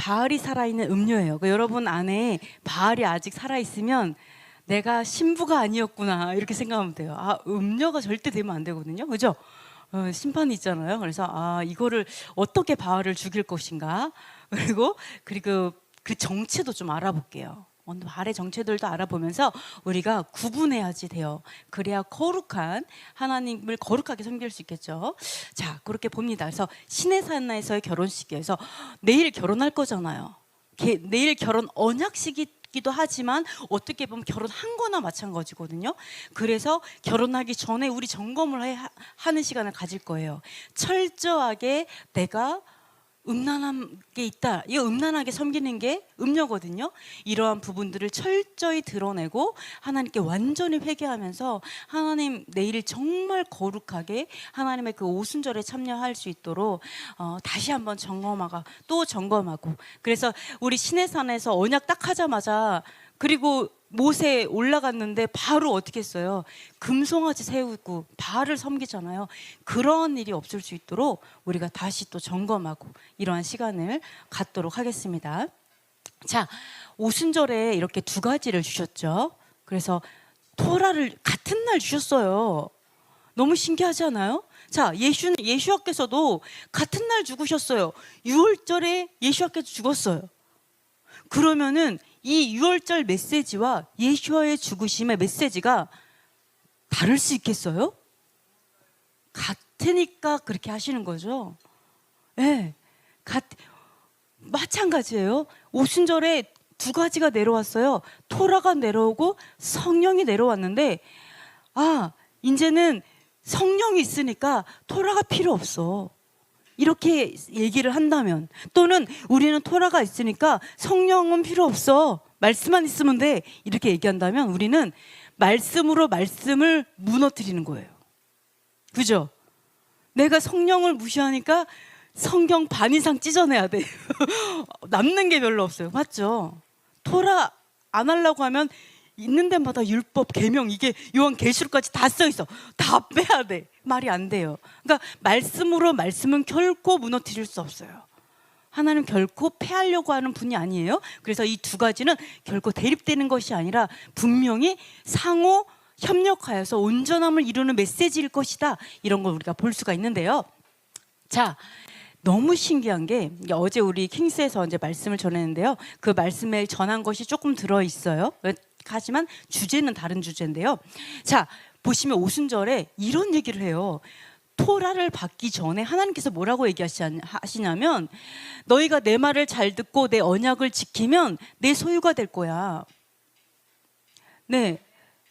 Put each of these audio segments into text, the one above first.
바알이 살아있는 음료예요. 그러니까 여러분 안에 바알이 아직 살아있으면 내가 신부가 아니었구나 이렇게 생각하면 돼요. 아, 음료가 절대 되면 안 되거든요. 그죠? 심판이 있잖아요. 그래서 이거를 어떻게 바알을 죽일 것인가. 그리고 그 정체도 좀 알아볼게요. 바알의 정체들도 알아보면서 우리가 구분해야지 돼요. 그래야 거룩한 하나님을 거룩하게 섬길 수 있겠죠. 자, 그렇게 봅니다. 그래서 시내산나에서의 결혼식에서 내일 결혼할 거잖아요. 내일 결혼 언약식이기도 하지만 어떻게 보면 결혼한 거나 마찬가지거든요. 그래서 결혼하기 전에 우리 점검을 하는 시간을 가질 거예요. 철저하게 내가 음란한 게 있다. 이 음란하게 섬기는 게 음녀거든요. 이러한 부분들을 철저히 드러내고 하나님께 완전히 회개하면서 하나님 내일 정말 거룩하게 하나님의 그 오순절에 참여할 수 있도록 다시 한번 점검하고 또 점검하고. 그래서 우리 시내산에서 언약 딱 하자마자 그리고 모세 올라갔는데 바로 어떻게 했어요? 금송아지 세우고 바알을 섬기잖아요. 그런 일이 없을 수 있도록 우리가 다시 또 점검하고 이러한 시간을 갖도록 하겠습니다. 자, 오순절에 이렇게 두 가지를 주셨죠. 그래서 토라를 같은 날 주셨어요. 너무 신기하지 않아요? 자, 예수님께서도 같은 날 죽으셨어요. 유월절에 예수님께서 죽었어요. 그러면은 이 유월절 메시지와 예수와의 죽으심의 메시지가 다를 수 있겠어요? 같으니까 그렇게 하시는 거죠. 네, 마찬가지예요. 오순절에 두 가지가 내려왔어요. 토라가 내려오고 성령이 내려왔는데 이제는 성령이 있으니까 토라가 필요 없어. 이렇게 얘기를 한다면, 또는 우리는 토라가 있으니까 성령은 필요 없어. 말씀만 있으면 돼. 이렇게 얘기한다면 우리는 말씀으로 말씀을 무너뜨리는 거예요. 그죠? 내가 성령을 무시하니까 성경 반 이상 찢어내야 돼. 남는 게 별로 없어요. 맞죠? 토라 안 하려고 하면 있는 데마다 율법, 계명, 이게 요한계시록까지 다 써 있어. 다 빼야 돼. 말이 안 돼요. 그러니까 말씀으로 말씀은 결코 무너뜨릴 수 없어요. 하나님 결코 패하려고 하는 분이 아니에요. 그래서 이 두 가지는 결코 대립되는 것이 아니라 분명히 상호 협력하여서 온전함을 이루는 메시지일 것이다. 이런 걸 우리가 볼 수가 있는데요. 자, 너무 신기한 게 어제 우리 킹스에서 이제 말씀을 전했는데요. 그 말씀에 전한 것이 조금 들어 있어요. 하지만 주제는 다른 주제인데요. 자, 보시면 오순절에 이런 얘기를 해요. 토라를 받기 전에 하나님께서 뭐라고 얘기하시냐면, 너희가 내 말을 잘 듣고 내 언약을 지키면 내 소유가 될 거야. 네,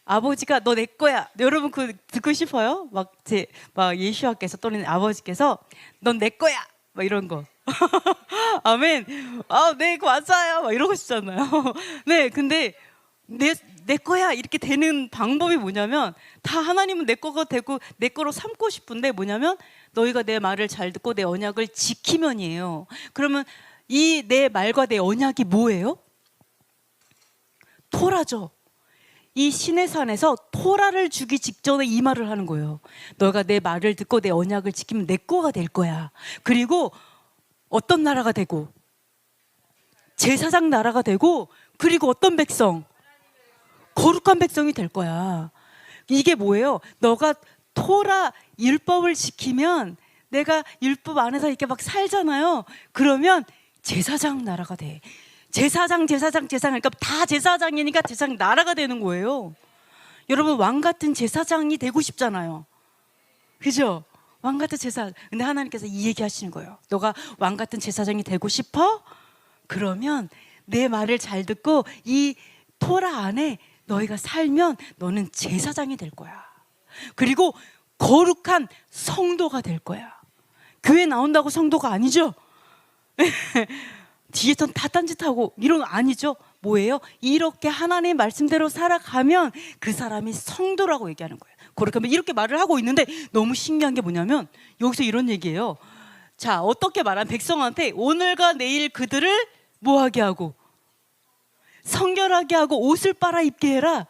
아버지가 너 내 거야. 여러분 그 듣고 싶어요? 막 예수와께서 또는 아버지께서 넌 내 거야. 막 이런 거. 아멘. 네, 맞아요. 막 이러고 싶잖아요. 네, 근데 내 거야 이렇게 되는 방법이 뭐냐면, 다 하나님은 내 거가 되고 내 거로 삼고 싶은데 뭐냐면, 너희가 내 말을 잘 듣고 내 언약을 지키면이에요. 그러면 이 내 말과 내 언약이 뭐예요? 토라죠. 이 시내산에서 토라를 주기 직전에 이 말을 하는 거예요. 너가 내 말을 듣고 내 언약을 지키면 내 거가 될 거야. 그리고 어떤 나라가 되고, 제사장 나라가 되고, 그리고 어떤 백성? 거룩한 백성이 될 거야. 이게 뭐예요? 너가 토라 율법을 지키면, 내가 율법 안에서 이렇게 막 살잖아요. 그러면 제사장 나라가 돼. 제사장 그러니까 다 제사장이니까 제사장 나라가 되는 거예요. 여러분, 왕 같은 제사장이 되고 싶잖아요. 그죠? 왕 같은 제사장. 근데 하나님께서 이 얘기 하시는 거예요. 너가 왕 같은 제사장이 되고 싶어? 그러면 내 말을 잘 듣고 이 토라 안에 너희가 살면 너는 제사장이 될 거야. 그리고 거룩한 성도가 될 거야. 교회 나온다고 성도가 아니죠? 뒤에서 다 딴짓하고 이런 거 아니죠? 뭐예요? 이렇게 하나님의 말씀대로 살아가면 그 사람이 성도라고 얘기하는 거예요. 거룩하면 이렇게 말을 하고 있는데, 너무 신기한 게 뭐냐면 여기서 이런 얘기예요. 자, 어떻게 말하면 백성한테 오늘과 내일 그들을 뭐하게 하고 성결하게 하고 옷을 빨아 입게 해라.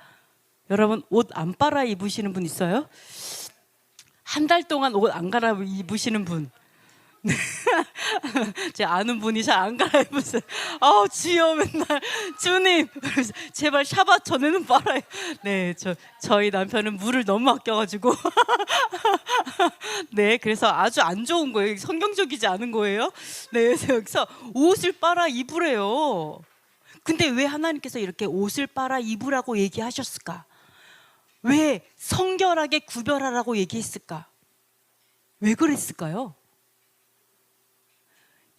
여러분, 옷 안 빨아 입으시는 분 있어요? 한 달 동안 옷 안 갈아 입으시는 분? 제 아는 분이 잘 안 갈아입으세요. 아우 주여 맨날 주님 제발 샤bat 전에는 빨아요. 네, 저희 남편은 물을 너무 아껴가지고 네, 그래서 아주 안 좋은 거예요. 성경적이지 않은 거예요. 네, 그래서 여기서 옷을 빨아 입으래요. 근데 왜 하나님께서 이렇게 옷을 빨아 입으라고 얘기하셨을까? 왜 성결하게 구별하라고 얘기했을까? 왜 그랬을까요?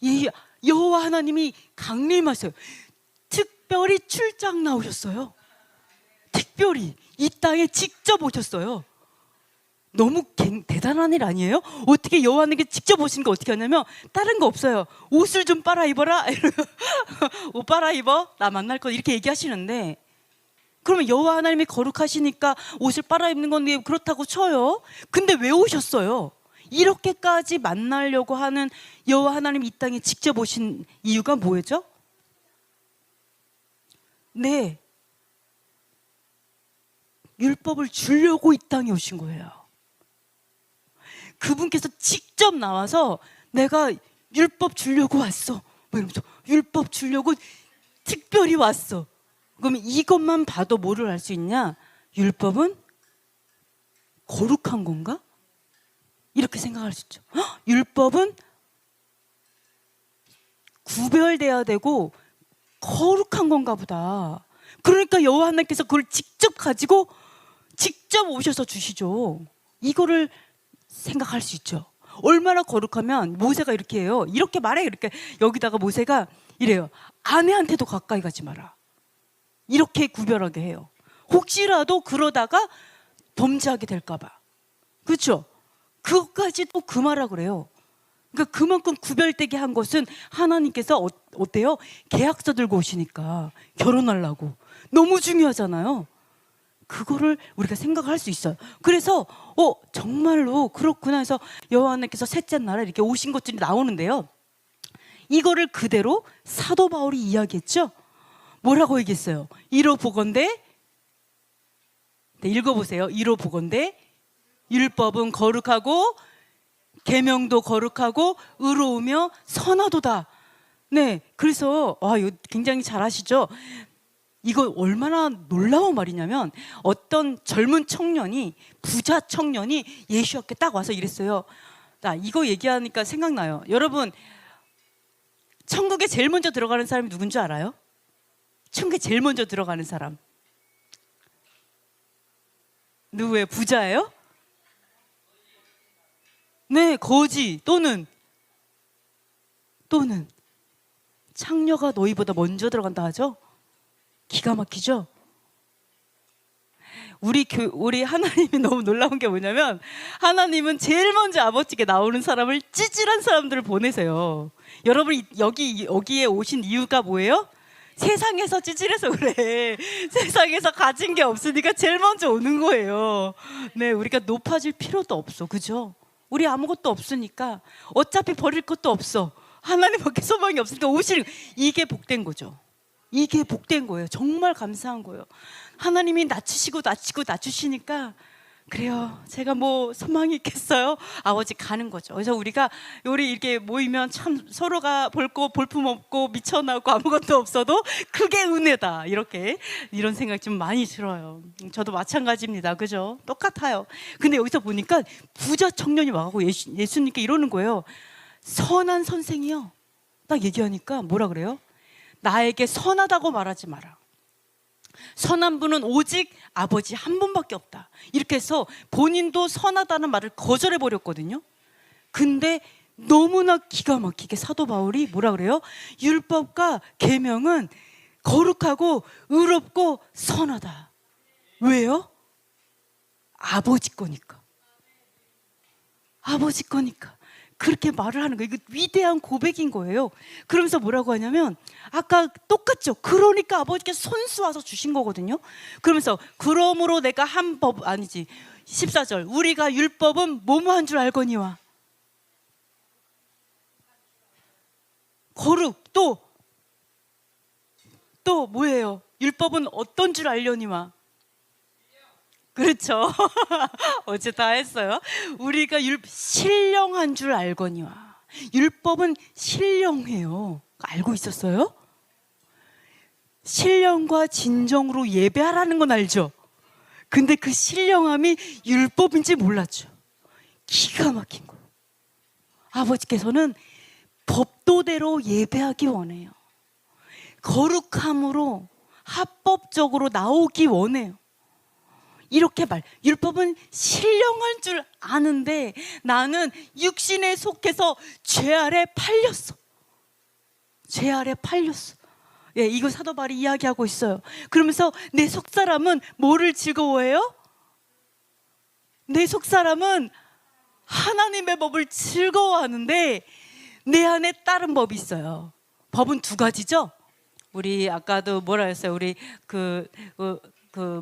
이 여호와 하나님이 강림하세요. 특별히 출장 나오셨어요. 특별히 이 땅에 직접 오셨어요. 너무 대단한 일 아니에요? 어떻게 여호와 하나님께 직접 오신 거 어떻게 하냐면 다른 거 없어요. 옷을 좀 빨아 입어라. 옷 빨아 입어. 나 만날 거 이렇게 얘기하시는데 그러면 여호와 하나님이 거룩하시니까 옷을 빨아 입는 건 그렇다고 쳐요. 근데 왜 오셨어요? 이렇게까지 만나려고 하는 여호와 하나님 이 땅에 직접 오신 이유가 뭐였죠? 네, 율법을 주려고 이 땅에 오신 거예요. 그분께서 직접 나와서 내가 율법 주려고 왔어. 뭐 이러면서 율법 주려고 특별히 왔어. 그러면 이것만 봐도 뭐를 알 수 있냐? 율법은 거룩한 건가? 이렇게 생각할 수 있죠. 율법은 구별돼야 되고 거룩한 건가 보다. 그러니까 여호와 하나님께서 그걸 직접 가지고 직접 오셔서 주시죠. 이거를 생각할 수 있죠. 얼마나 거룩하면 모세가 이렇게 해요. 이렇게 말해. 이렇게 여기다가 모세가 이래요. 아내한테도 가까이 가지 마라. 이렇게 구별하게 해요. 혹시라도 그러다가 범죄하게 될까 봐. 그렇죠? 그것까지 또 금하라 그래요. 그러니까 그만큼 구별되게 한 것은 하나님께서 어때요? 계약서 들고 오시니까 결혼하려고. 너무 중요하잖아요. 그거를 우리가 생각할 수 있어요. 그래서 정말로 그렇구나 해서 여호와 하나님께서 셋째 날에 이렇게 오신 것들이 나오는데요. 이거를 그대로 사도 바울이 이야기했죠. 뭐라고 얘기했어요? 이로 보건대, 네, 읽어보세요. 이로 보건대 율법은 거룩하고 계명도 거룩하고 의로우며 선하도다. 네, 그래서 이거 굉장히 잘하시죠. 이거 얼마나 놀라운 말이냐면 어떤 젊은 청년이 부자 청년이 예수 앞에 딱 와서 이랬어요. 나 이거 얘기하니까 생각나요. 여러분 천국에 제일 먼저 들어가는 사람이 누군 줄 알아요? 천국에 제일 먼저 들어가는 사람 누구예요? 부자예요? 네, 거지 또는 창녀가 너희보다 먼저 들어간다 하죠. 기가 막히죠. 우리 하나님이 너무 놀라운 게 뭐냐면 하나님은 제일 먼저 아버지께 나오는 사람을 찌질한 사람들을 보내세요. 여러분 여기에 오신 이유가 뭐예요? 세상에서 찌질해서 그래. 세상에서 가진 게 없으니까 제일 먼저 오는 거예요. 네, 우리가 높아질 필요도 없어. 그죠? 우리 아무것도 없으니까 어차피 버릴 것도 없어. 하나님밖에 소망이 없으니까 오시는, 이게 복된 거죠. 이게 복된 거예요. 정말 감사한 거예요. 하나님이 낮추시니까 그래요. 제가 뭐 소망이 있겠어요? 아버지 가는 거죠. 그래서 우리가 이렇게 모이면 참 서로가 볼품 없고 미쳐나고 아무것도 없어도 그게 은혜다. 이런 생각 좀 많이 들어요. 저도 마찬가지입니다. 그죠? 똑같아요. 근데 여기서 보니까 부자 청년이 와가지고 예수님께 이러는 거예요. 선한 선생이요. 딱 얘기하니까 뭐라 그래요? 나에게 선하다고 말하지 마라. 선한 분은 오직 아버지 한 분밖에 없다. 이렇게 해서 본인도 선하다는 말을 거절해 버렸거든요. 근데 너무나 기가 막히게 사도 바울이 뭐라 그래요? 율법과 계명은 거룩하고 의롭고 선하다. 왜요? 아버지 거니까. 아버지 거니까. 그렇게 말을 하는 거예요. 이거 위대한 고백인 거예요. 그러면서 뭐라고 하냐면 아까 똑같죠. 그러니까 아버지께서 손수와서 주신 거거든요. 그러면서 그러므로 내가 한 법 아니지 14절 우리가 율법은 뭐뭐한 줄 알거니와 거룩 또 뭐예요? 율법은 어떤 줄 알려니와 그렇죠. 어제 다 했어요. 우리가 신령한 줄 알거니와 율법은 신령해요. 알고 있었어요? 신령과 진정으로 예배하라는 건 알죠? 근데 그 신령함이 율법인지 몰랐죠. 기가 막힌 거. 아버지께서는 법도대로 예배하기 원해요. 거룩함으로 합법적으로 나오기 원해요. 이렇게 율법은 신령한 줄 아는데 나는 육신에 속해서 죄 아래 팔렸어. 죄 아래 팔렸어. 예, 이거 사도 바울이 이야기하고 있어요. 그러면서 내 속사람은 뭐를 즐거워해요? 내 속사람은 하나님의 법을 즐거워하는데 내 안에 다른 법이 있어요. 법은 두 가지죠. 우리 아까도 뭐라 했어요? 우리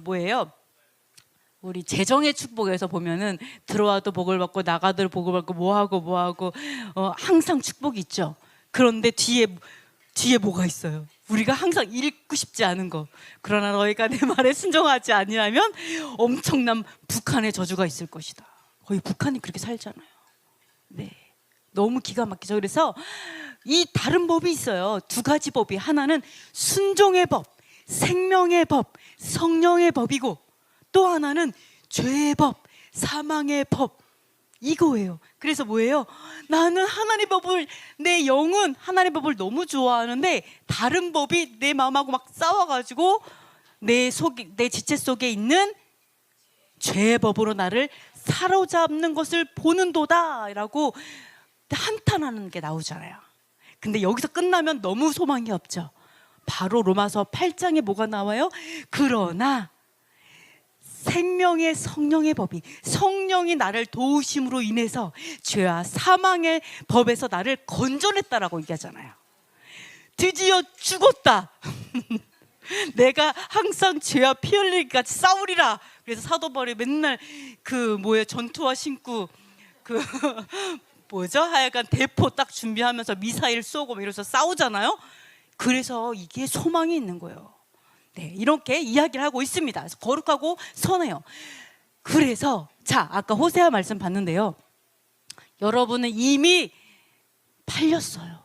뭐예요? 우리 재정의 축복에서 보면은 들어와도 복을 받고 나가도 복을 받고 뭐하고 항상 축복이 있죠. 그런데 뒤에 뭐가 있어요? 우리가 항상 읽고 싶지 않은 거. 그러나 너희가 내 말에 순종하지 아니하면 엄청난 북한의 저주가 있을 것이다. 거의 북한이 그렇게 살잖아요. 네, 너무 기가 막히죠. 그래서 이 다른 법이 있어요. 두 가지 법이. 하나는 순종의 법, 생명의 법, 성령의 법이고, 또 하나는 죄의 법, 사망의 법, 이거예요. 그래서 뭐예요? 나는 하나님의 법을, 내 영은 하나님의 법을 너무 좋아하는데 다른 법이 내 마음하고 막 싸워가지고 내 지체 속에 있는 죄의 법으로 나를 사로잡는 것을 보는도다 라고 한탄하는 게 나오잖아요. 근데 여기서 끝나면 너무 소망이 없죠. 바로 로마서 8장에 뭐가 나와요? 그러나 생명의 성령의 법이, 성령이 나를 도우심으로 인해서 죄와 사망의 법에서 나를 건져냈다라고 얘기하잖아요. 드디어 죽었다. 내가 항상 죄와 피 흘리기 같이 싸우리라. 그래서 사도 바울이 맨날 전투화 신고 하여간 대포 딱 준비하면서 미사일 쏘고 이러면서 싸우잖아요. 그래서 이게 소망이 있는 거예요. 네, 이렇게 이야기를 하고 있습니다. 그래서 거룩하고 선해요. 그래서 아까 호세아 말씀 봤는데요. 여러분은 이미 팔렸어요.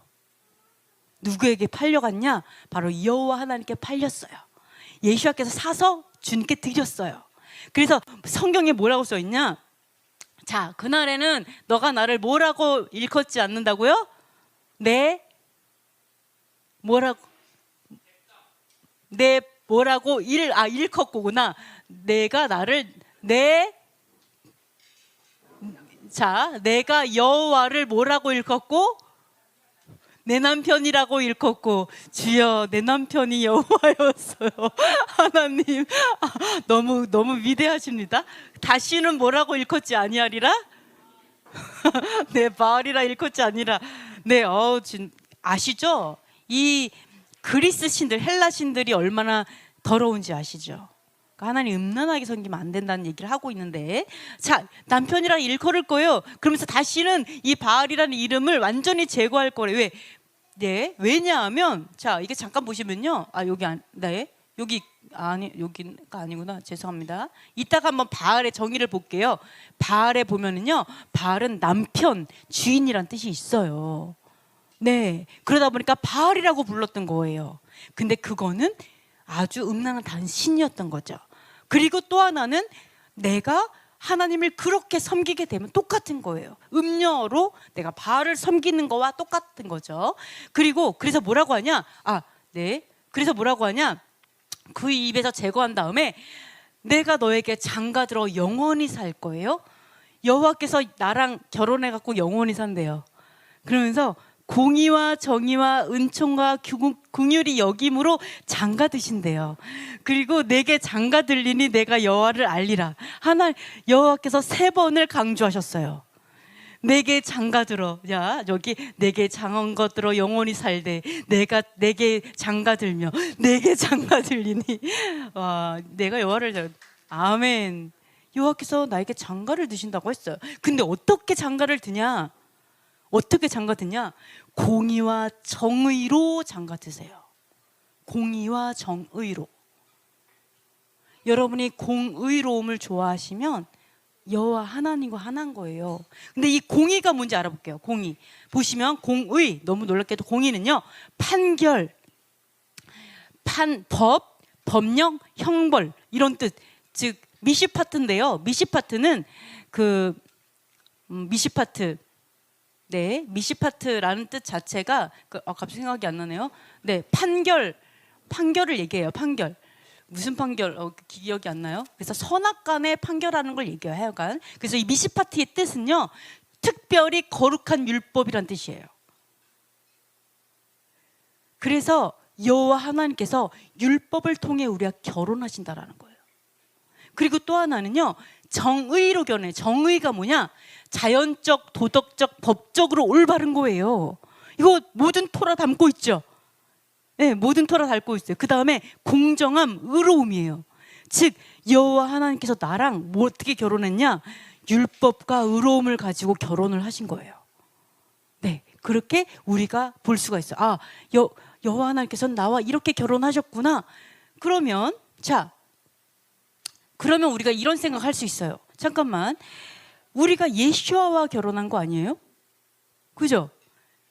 누구에게 팔려갔냐? 바로 여호와 하나님께 팔렸어요. 예수님께서 사서 주님께 드렸어요. 그래서 성경에 뭐라고 써 있냐? 그날에는 너가 나를 뭐라고 일컫지 않는다고요? 일컫고구나. 내가 나를 내가 여호와를 뭐라고 일컫고? 내 남편이라고 일컫고. 주여, 내 남편이 여호와였어요. 하나님, 너무 위대하십니다. 다시는 뭐라고 일컫지 아니하리라? 내 바알이라 일컫지 아니라. 네, 아시죠? 이 그리스 신들, 헬라 신들이 얼마나 더러운지 아시죠? 하나님 음란하게 섬기면 안 된다는 얘기를 하고 있는데, 남편이랑 일컬을 거예요. 그러면서 다시는 이 바알이라는 이름을 완전히 제거할 거래요. 왜? 네, 왜냐하면 이게 잠깐 보시면요. 여기가 아니구나. 죄송합니다. 이따가 한번 바알의 정의를 볼게요. 바알에 보면은요, 바알은 남편, 주인이란 뜻이 있어요. 네, 그러다 보니까 바알이라고 불렀던 거예요. 근데 그거는 아주 음란한 다른 신이었던 거죠. 그리고 또 하나는 내가 하나님을 그렇게 섬기게 되면 똑같은 거예요. 음녀로 내가 바알을 섬기는 거와 똑같은 거죠. 그래서 뭐라고 하냐? 그래서 뭐라고 하냐? 그 입에서 제거한 다음에 내가 너에게 장가들어 영원히 살 거예요. 여호와께서 나랑 결혼해갖고 영원히 산대요. 그러면서 공의와 정의와 은총과 긍휼이 여김으로 장가드신대요. 그리고 내게 장가들리니 내가 여호와를 알리라. 여호와께서 3번을 강조하셨어요. 내게 장가들어. 여기 내게 장가들어 영원히 살되 내게 장가들며 내게 장가들리니 내가 여호와를 아멘. 여호와께서 나에게 장가를 드신다고 했어요. 근데 어떻게 장가를 드냐? 공의와 정의로 장가드세요. 공의와 정의로. 여러분이 공의로움을 좋아하시면 여호와 하나님과 하나인 거예요. 근데 이 공의가 뭔지 알아볼게요. 공의. 보시면 공의, 너무 놀랍게도 공의는요, 판결, 법, 법령, 형벌 이런 뜻. 즉 미시파트인데요. 미시파트는 미시파트. 네, 미시파트라는 뜻 자체가 갑자기 생각이 안 나네요. 네, 판결을 얘기해요. 판결. 무슨 판결? 기억이 안 나요. 그래서 선악간의 판결하는 걸 얘기해요. 하여간. 그래서 이 미시파트의 뜻은요, 특별히 거룩한 율법이란 뜻이에요. 그래서 여호와 하나님께서 율법을 통해 우리가 결혼하신다라는 거예요. 그리고 또 하나는요, 정의로 결혼해. 정의가 뭐냐? 자연적, 도덕적, 법적으로 올바른 거예요. 이거 모든 토라 담고 있죠. 네, 모든 토라 담고 있어요. 그 다음에 공정함, 의로움이에요. 즉 여호와 하나님께서 나랑 어떻게 결혼했냐? 율법과 의로움을 가지고 결혼을 하신 거예요. 네, 그렇게 우리가 볼 수가 있어요. 아, 여호와 하나님께서 나와 이렇게 결혼하셨구나. 그러면 우리가 이런 생각할 수 있어요. 잠깐만, 우리가 예수와와 결혼한 거 아니에요? 그죠?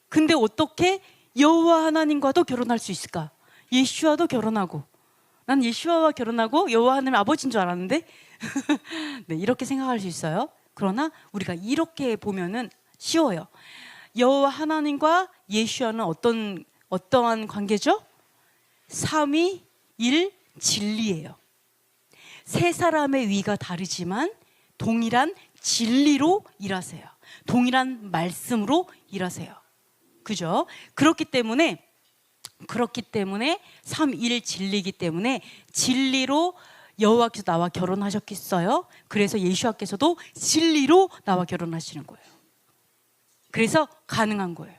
근데 어떻게 여호와 하나님과도 결혼할 수 있을까? 예수와도 결혼하고, 난 예수와와 결혼하고 여호와 하나님 아버지인 줄 알았는데 네, 이렇게 생각할 수 있어요. 그러나 우리가 이렇게 보면은 쉬워요. 여호와 하나님과 예수와는 어떠한 관계죠? 삼위일 진리예요. 세 사람의 위가 다르지만 동일한 진리로 일하세요. 동일한 말씀으로 일하세요. 그죠? 그렇기 때문에 삼위일 진리이기 때문에 진리로 여호와께서 나와 결혼하셨겠어요? 그래서 예수와께서도 진리로 나와 결혼하시는 거예요. 그래서 가능한 거예요.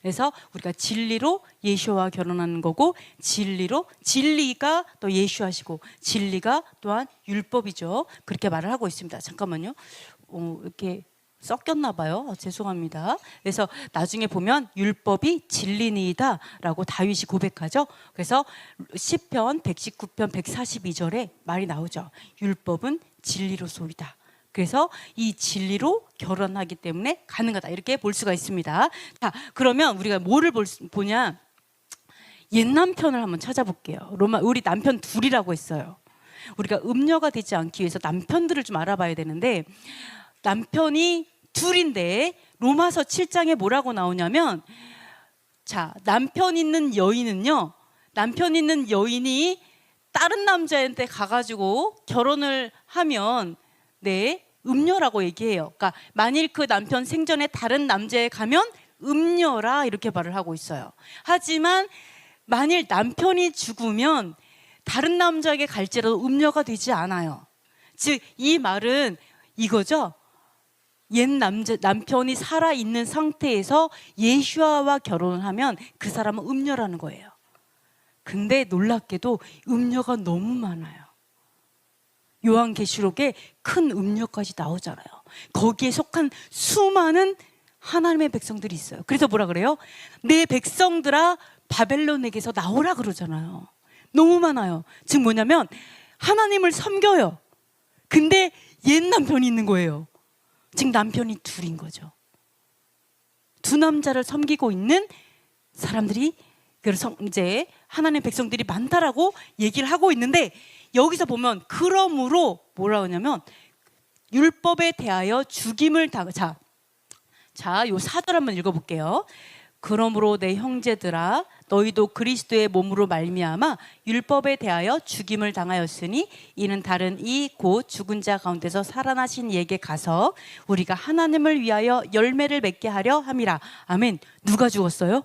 그래서 우리가 진리로 예수와 결혼하는 거고, 진리가 또 예수하시고 진리가 또한 율법이죠. 그렇게 말을 하고 있습니다. 잠깐만요. 이렇게 섞였나 봐요. 죄송합니다. 그래서 나중에 보면 율법이 진리니이다 라고 다윗이 고백하죠. 그래서 시편 119편 142절에 말이 나오죠. 율법은 진리로소이다. 그래서 이 진리로 결혼하기 때문에 가능하다, 이렇게 볼 수가 있습니다. 자, 그러면 우리가 뭐를 보냐? 옛 남편을 한번 찾아볼게요. 우리 남편 둘이라고 했어요. 우리가 음녀가 되지 않기 위해서 남편들을 좀 알아봐야 되는데, 남편이 둘인데 로마서 7장에 뭐라고 나오냐면, 남편 있는 여인이 다른 남자한테 가가지고 결혼을 하면 음녀라고 얘기해요. 그러니까 만일 그 남편 생전에 다른 남자에 가면 음녀라, 이렇게 말을 하고 있어요. 하지만 만일 남편이 죽으면 다른 남자에게 갈지라도 음녀가 되지 않아요. 즉 이 말은 이거죠. 옛 남편이 살아있는 상태에서 예수와와 결혼을 하면 그 사람은 음녀라는 거예요. 근데 놀랍게도 음녀가 너무 많아요. 요한계시록에 큰 음녀까지 나오잖아요. 거기에 속한 수많은 하나님의 백성들이 있어요. 그래서 뭐라 그래요? 내 백성들아 바벨론에게서 나오라 그러잖아요. 너무 많아요. 즉 뭐냐면 하나님을 섬겨요. 근데 옛 남편이 있는 거예요. 즉 남편이 둘인 거죠. 두 남자를 섬기고 있는 사람들이, 그래서 이제 하나님의 백성들이 많다라고 얘기를 하고 있는데, 여기서 보면 그러므로 뭐라 하냐면 율법에 대하여 죽임을 요 4절 한번 읽어볼게요. 그러므로 내 형제들아 너희도 그리스도의 몸으로 말미암아 율법에 대하여 죽임을 당하였으니 이는 다른 이 곧 죽은 자 가운데서 살아나신 이에게 가서 우리가 하나님을 위하여 열매를 맺게 하려 함이라. 아멘. 누가 죽었어요?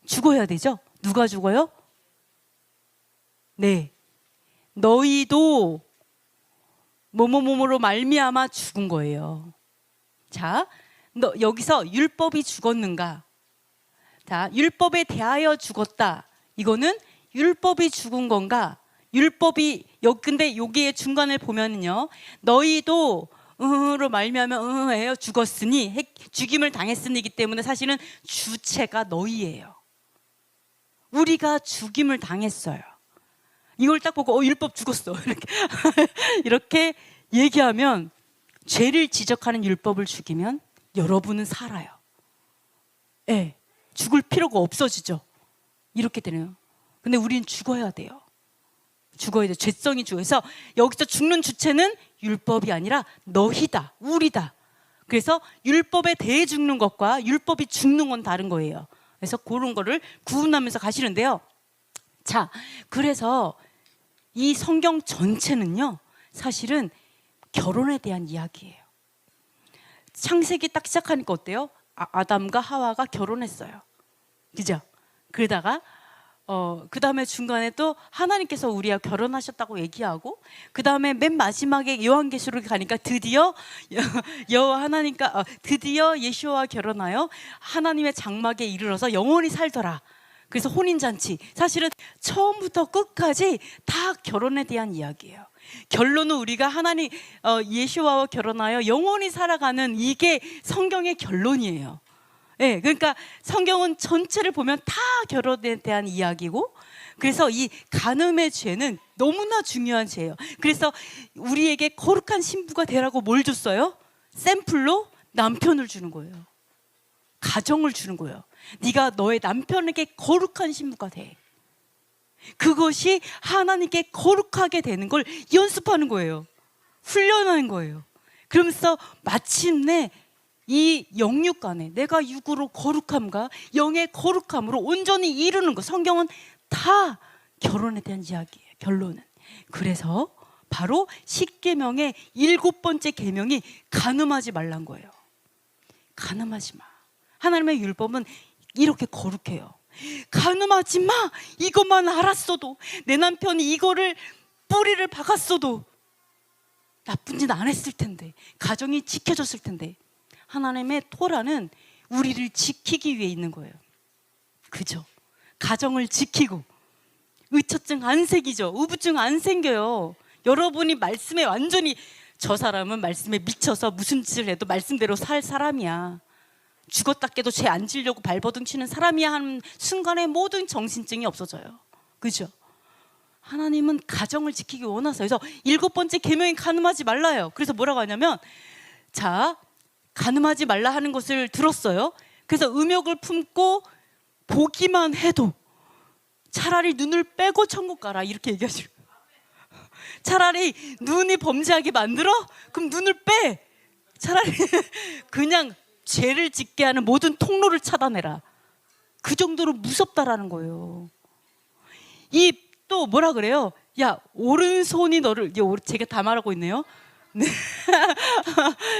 죽어야 되죠. 누가 죽어요? 네, 너희도 뭐뭐뭐로 말미암아 죽은 거예요. 여기서 율법이 죽었는가? 율법에 대하여 죽었다. 이거는 율법이 죽은 건가? 근데 여기에 중간에 보면은요, 너희도 로 말미암아 죽었으니, 죽임을 당했으니이기 때문에 사실은 주체가 너희예요. 우리가 죽임을 당했어요. 이걸 딱 보고 율법 죽었어 이렇게 이렇게 얘기하면, 죄를 지적하는 율법을 죽이면 여러분은 살아요. 예, 죽을 필요가 없어지죠. 이렇게 되네요. 근데 우리는 죽어야 돼요. 죽어야 돼. 죄성이 죽어서 여기서 죽는 주체는 율법이 아니라 너희다, 우리다. 그래서 율법에 대해 죽는 것과 율법이 죽는 건 다른 거예요. 그래서 그런 거를 구분하면서 가시는데요. 자, 그래서 이 성경 전체는요, 사실은 결혼에 대한 이야기예요. 창세기 딱 시작하니까 어때요? 아담과 하와가 결혼했어요. 그죠? 그러다가 그 다음에 중간에 또 하나님께서 우리와 결혼하셨다고 얘기하고, 그 다음에 맨 마지막에 요한계시록에 가니까 드디어 여호와 하나님과 드디어 예수와 결혼하여 하나님의 장막에 이르러서 영원히 살더라. 그래서 혼인잔치. 사실은 처음부터 끝까지 다 결혼에 대한 이야기예요. 결론은 우리가 하나님 예수와 결혼하여 영원히 살아가는, 이게 성경의 결론이에요. 네, 그러니까 성경은 전체를 보면 다 결혼에 대한 이야기고, 그래서 이 간음의 죄는 너무나 중요한 죄예요. 그래서 우리에게 거룩한 신부가 되라고 뭘 줬어요? 샘플로 남편을 주는 거예요. 가정을 주는 거예요. 네가 너의 남편에게 거룩한 신부가 돼. 그것이 하나님께 거룩하게 되는 걸 연습하는 거예요. 훈련하는 거예요. 그러면서 마침내 이 영육간에 내가 육으로 거룩함과 영의 거룩함으로 온전히 이루는 거. 성경은 다 결혼에 대한 이야기예요. 결론은. 그래서 바로 십계명의 7번째 계명이 간음하지 말란 거예요. 간음하지 마. 하나님의 율법은 이렇게 거룩해요. 간음하지 마. 이것만 알았어도, 내 남편이 이거를 뿌리를 박았어도 나쁜 짓 안 했을 텐데, 가정이 지켜졌을 텐데. 하나님의 토라는 우리를 지키기 위해 있는 거예요. 그죠? 가정을 지키고, 의처증 안 생기죠. 우부증 안 생겨요. 여러분이 말씀에 완전히, 저 사람은 말씀에 미쳐서 무슨 짓을 해도 말씀대로 살 사람이야, 죽었다 깨도 죄 안 지려고 발버둥 치는 사람이야 하는 순간에 모든 정신증이 없어져요. 그죠? 하나님은 가정을 지키기 원하세요. 그래서 7번째 계명이 간음하지 말라요. 그래서 뭐라고 하냐면, 자, 간음하지 말라 하는 것을 들었어요. 그래서 음욕을 품고 보기만 해도 차라리 눈을 빼고 천국 가라, 이렇게 얘기하죠. 차라리 눈이 범죄하게 만들어? 그럼 눈을 빼. 차라리 그냥 죄를 짓게 하는 모든 통로를 차단해라. 그 정도로 무섭다라는 거예요. 이 또 뭐라 그래요? 야, 오른손이 너를, 제가 다 말하고 있네요. 네.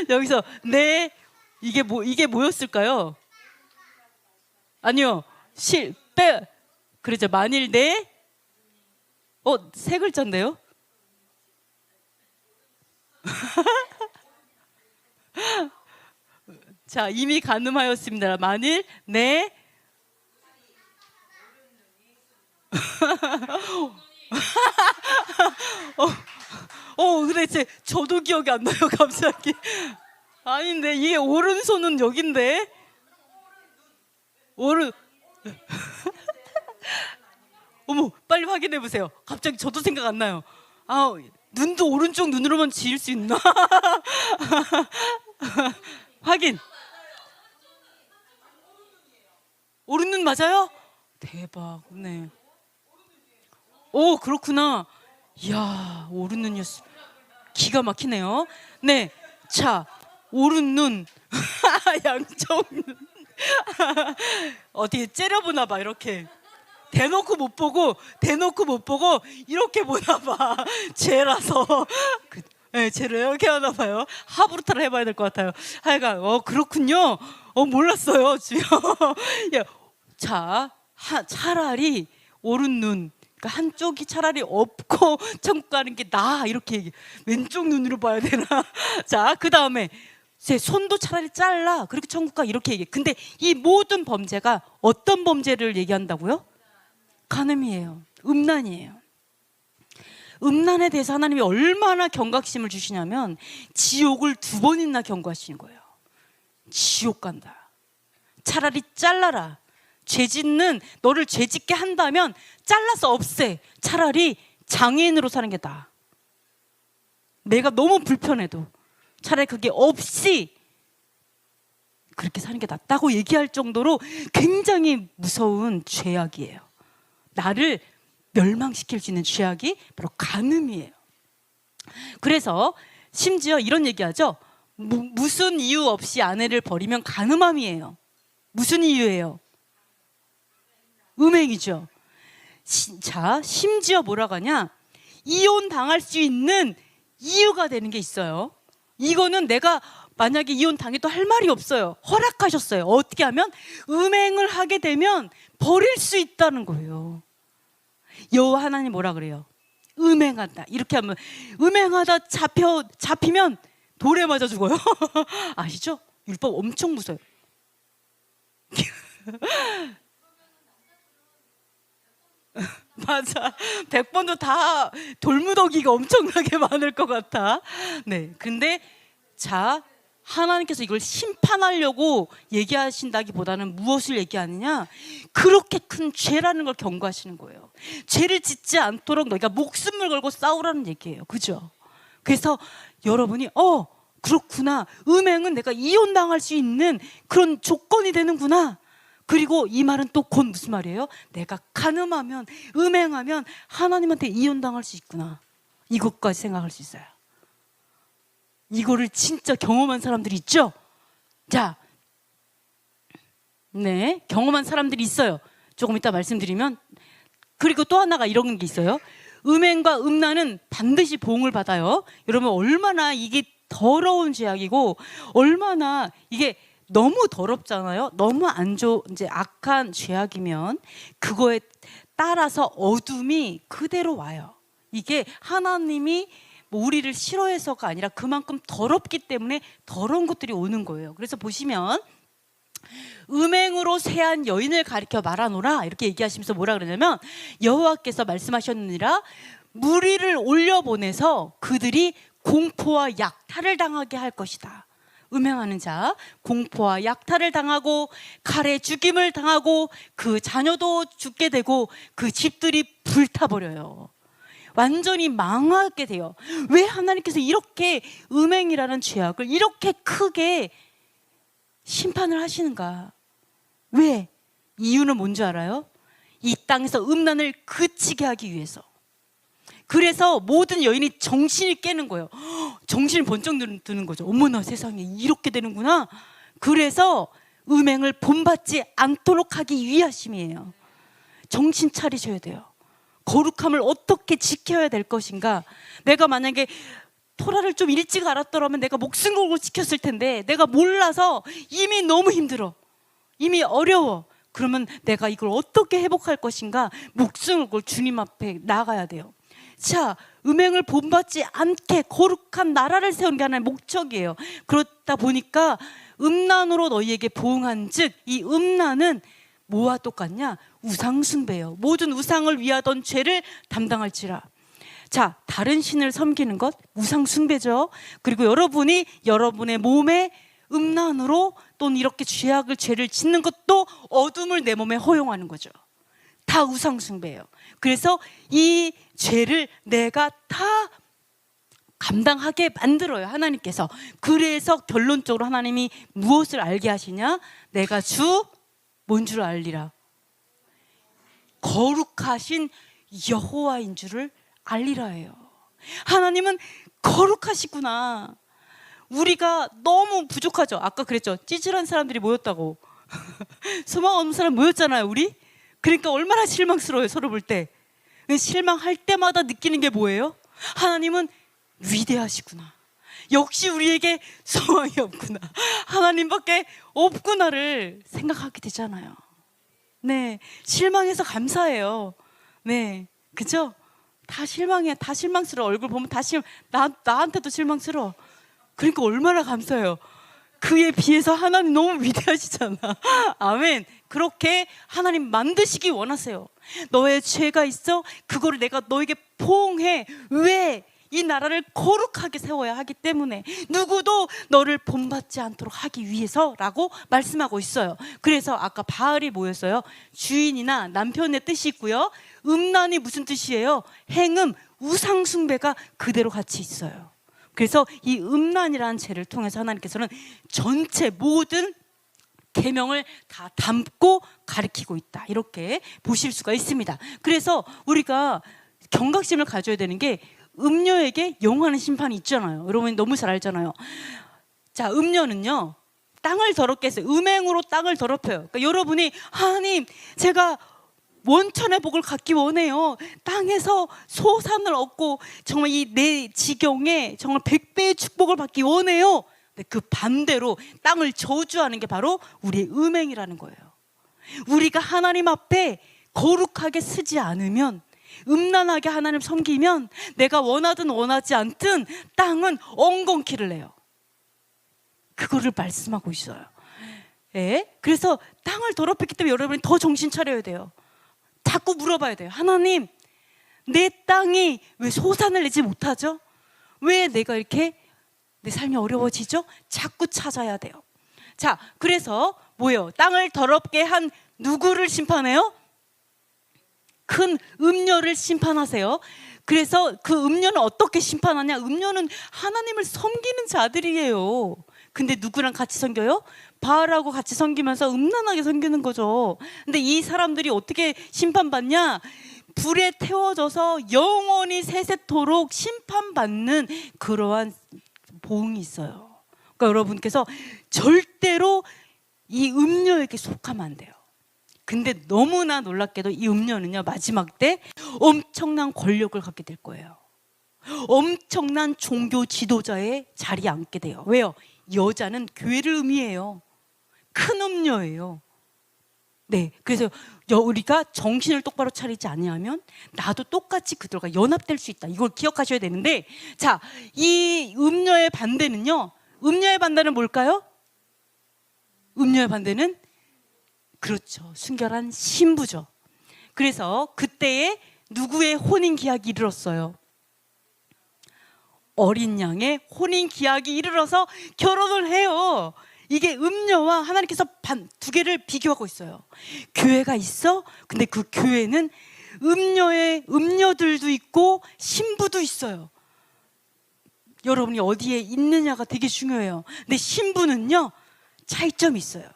여기서 네, 이게 뭐였을까요? 아니요, 빼. 그러죠. 만일 내 세 글자인데요. 자, 이미 간음하였습니다. 만일 내 근데 저도 기억이 안 나요, 갑자기. 아닌데, 이게 오른손은 여긴데. 어머, 빨리 확인해 보세요. 갑자기 저도 생각 안 나요. 눈도 오른쪽 눈으로만 지을 수 있나? 확인. 오른눈 맞아요? 대박. 네. 오, 그렇구나. 이야, 오른눈이었어. 기가 막히네요. 네. 자, 오른눈. 양쪽 눈. 어디 째려보나 봐, 이렇게. 대놓고 못 보고 이렇게 보나 봐. 죄라서. 네, 죄를 이렇게 하나 봐요. 하브루타를 해봐야 될 것 같아요. 하여간 그렇군요. 몰랐어요, 지금. 자, 차라리 오른눈, 그러니까 한쪽이 차라리 없고 천국 가는 게 나아, 이렇게 얘기. 왼쪽 눈으로 봐야 되나? 자, 그 다음에 제 손도 차라리 잘라, 그렇게 천국 가, 이렇게 얘기해. 근데 이 모든 범죄가 어떤 범죄를 얘기한다고요? 간음이에요. 음란이에요. 음란에 대해서 하나님이 얼마나 경각심을 주시냐면, 지옥을 2번이나 경고하시는 거예요. 지옥 간다. 차라리 잘라라. 죄 짓는 너를 죄 짓게 한다면 잘라서 없애. 차라리 장애인으로 사는 게 나아. 내가 너무 불편해도 차라리 그게 없이 그렇게 사는 게 낫다고 얘기할 정도로 굉장히 무서운 죄악이에요. 나를 멸망시킬 수 있는 죄악이 바로 간음이에요. 그래서 심지어 이런 얘기하죠. 무슨 이유 없이 아내를 버리면 간음함이에요. 무슨 이유예요? 음행이죠. 자, 심지어 뭐라고 하냐? 이혼 당할 수 있는 이유가 되는 게 있어요. 이거는 내가 만약에 이혼 당해도 할 말이 없어요. 허락하셨어요. 어떻게 하면? 음행을 하게 되면 버릴 수 있다는 거예요. 여호와 하나님 뭐라 그래요? 음행한다. 이렇게 하면 음행하다 잡히면 돌에 맞아 죽어요. 아시죠? 율법 엄청 무서워요. 맞아. 100번도 다 돌무더기가 엄청나게 많을 것 같아. 네. 근데 자, 하나님께서 이걸 심판하려고 얘기하신다기보다는 무엇을 얘기하느냐? 그렇게 큰 죄라는 걸 경고하시는 거예요. 죄를 짓지 않도록 너희가 목숨을 걸고 싸우라는 얘기예요. 그죠? 그래서 여러분이 그렇구나. 음행은 내가 이혼당할 수 있는 그런 조건이 되는구나. 그리고 이 말은 또 곧 무슨 말이에요? 내가 간음하면, 음행하면 하나님한테 이혼당할 수 있구나. 이것까지 생각할 수 있어요. 이거를 진짜 경험한 사람들이 있죠? 자, 네, 경험한 사람들이 있어요. 조금 이따 말씀드리면. 그리고 또 하나가 이런 게 있어요. 음행과 음란은 반드시 보응을 받아요. 여러분, 얼마나 이게 더러운 죄악이고, 얼마나 이게 너무 더럽잖아요. 너무 이제 악한 죄악이면 그거에 따라서 어둠이 그대로 와요. 이게 하나님이 우리를 싫어해서가 아니라 그만큼 더럽기 때문에 더러운 것들이 오는 거예요. 그래서 보시면 음행으로 세한 여인을 가리켜 말하노라 이렇게 얘기하시면서 뭐라 그러냐면 여호와께서 말씀하셨느니라 무리를 올려보내서 그들이 공포와 약탈을 당하게 할 것이다. 음행하는 자 공포와 약탈을 당하고 칼에 죽임을 당하고 그 자녀도 죽게 되고 그 집들이 불타버려요. 완전히 망하게 돼요. 왜 하나님께서 이렇게 음행이라는 죄악을 이렇게 크게 심판을 하시는가? 왜? 이유는 뭔지 알아요? 이 땅에서 음란을 그치게 하기 위해서. 그래서 모든 여인이 정신이 깨는 거예요. 정신이 번쩍 드는 거죠. 어머나 세상에 이렇게 되는구나. 그래서 음행을 본받지 않도록 하기 위하심이에요. 정신 차리셔야 돼요. 거룩함을 어떻게 지켜야 될 것인가. 내가 만약에 토라를 좀 일찍 알았더라면 내가 목숨 걸고 지켰을 텐데 내가 몰라서 이미 너무 힘들어. 이미 어려워. 그러면 내가 이걸 어떻게 회복할 것인가. 목숨을 걸고 주님 앞에 나가야 돼요. 자, 음행을 본받지 않게 거룩한 나라를 세우는 게 하나의 목적이에요. 그렇다 보니까 음란으로 너희에게 보응한 즉 이 음란은 뭐와 똑같냐? 우상숭배예요. 모든 우상을 위하던 죄를 담당할지라. 자, 다른 신을 섬기는 것 우상숭배죠. 그리고 여러분이 여러분의 몸에 음란으로 또는 이렇게 죄를 짓는 것도 어둠을 내 몸에 허용하는 거죠. 다 우상숭배예요. 그래서 이 죄를 내가 다 감당하게 만들어요, 하나님께서. 그래서 결론적으로 하나님이 무엇을 알게 하시냐? 내가 뭔 줄 알리라? 거룩하신 여호와인 줄을 알리라예요. 하나님은 거룩하시구나. 우리가 너무 부족하죠. 아까 그랬죠. 찌질한 사람들이 모였다고. 소망 없는 사람 모였잖아요, 우리. 그러니까 얼마나 실망스러워요, 서로 볼 때. 실망할 때마다 느끼는 게 뭐예요? 하나님은 위대하시구나. 역시 우리에게 소망이 없구나. 하나님밖에 없구나를 생각하게 되잖아요. 네, 실망해서 감사해요. 네, 그죠? 다 실망해, 다 실망스러워. 얼굴 보면 나한테도 실망스러워. 그러니까 얼마나 감사해요. 그에 비해서 하나님 너무 위대하시잖아. 아멘. 그렇게 하나님 만드시기 원하세요. 너의 죄가 있어? 그거를 내가 너에게 포옹해. 왜? 이 나라를 거룩하게 세워야 하기 때문에 누구도 너를 본받지 않도록 하기 위해서라고 말씀하고 있어요. 그래서 아까 바알이 뭐였어요? 주인이나 남편의 뜻이 있고요. 음란이 무슨 뜻이에요? 행음, 우상 숭배가 그대로 같이 있어요. 그래서 이 음란이라는 죄를 통해서 하나님께서는 전체 모든 계명을 다 담고 가리키고 있다, 이렇게 보실 수가 있습니다. 그래서 우리가 경각심을 가져야 되는 게 음녀에게 영원한 심판이 있잖아요. 여러분 너무 잘 알잖아요. 자, 음녀는요 땅을 더럽게 했어요. 음행으로 땅을 더럽혀요. 그러니까 여러분이 하나님, 제가 원천의 복을 갖기 원해요. 땅에서 소산을 얻고 정말 이 내 지경에 정말 100배의 축복을 받기 원해요. 근데 그 반대로 땅을 저주하는 게 바로 우리의 음행이라는 거예요. 우리가 하나님 앞에 거룩하게 쓰지 않으면, 음란하게 하나님 섬기면 내가 원하든 원하지 않든 땅은 엉겅퀴를 내요. 그거를 말씀하고 있어요. 예? 그래서 땅을 더럽혔기 때문에 여러분이 더 정신 차려야 돼요. 자꾸 물어봐야 돼요. 하나님, 내 땅이 왜 소산을 내지 못하죠? 왜 내가 이렇게 내 삶이 어려워지죠? 자꾸 찾아야 돼요. 자, 그래서 뭐예요? 땅을 더럽게 한 누구를 심판해요? 큰 음녀를 심판하세요. 그래서 그 음녀는 어떻게 심판하냐? 음녀는 하나님을 섬기는 자들이에요. 근데 누구랑 같이 섬겨요? 바알하고 같이 섬기면서 음란하게 섬기는 거죠. 근데 이 사람들이 어떻게 심판받냐? 불에 태워져서 영원히 세세토록 심판받는 그러한 보응이 있어요. 그러니까 여러분께서 절대로 이 음녀에게 속하면 안 돼요. 근데 너무나 놀랍게도 이 음녀는요, 마지막 때 엄청난 권력을 갖게 될 거예요. 엄청난 종교 지도자의 자리에 앉게 돼요. 왜요? 여자는 교회를 의미해요. 큰 음녀예요. 네, 그래서 우리가 정신을 똑바로 차리지 않으면 나도 똑같이 그들과 연합될 수 있다. 이걸 기억하셔야 되는데, 자, 이 음녀의 반대는요, 음녀의 반대는 뭘까요? 음녀의 반대는, 그렇죠, 순결한 신부죠. 그래서 그때에 누구의 혼인 기약이 이르렀어요? 어린 양의 혼인 기약이 이르러서 결혼을 해요. 이게 음녀와 하나님께서 두 개를 비교하고 있어요. 교회가 있어. 근데 그 교회는 음녀들도 있고 신부도 있어요. 여러분이 어디에 있느냐가 되게 중요해요. 근데 신부는요, 차이점이 있어요.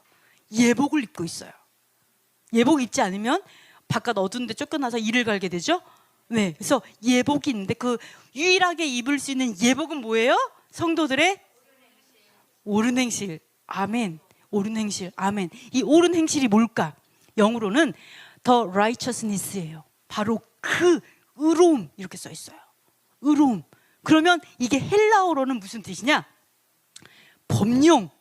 예복을 입고 있어요. 예복 입지 않으면 바깥 어두운 데 쫓겨나서 일을 갈게 되죠. 네, 그래서 예복이 있는데 그 유일하게 입을 수 있는 예복은 뭐예요? 성도들의 옳은 행실. 아멘. 옳은 행실. 아멘. 이 옳은 행실이 뭘까? 영어로는 the righteousness예요. 바로 그 의로움, 이렇게 써 있어요. 의로움. 그러면 이게 헬라어로는 무슨 뜻이냐? 법령.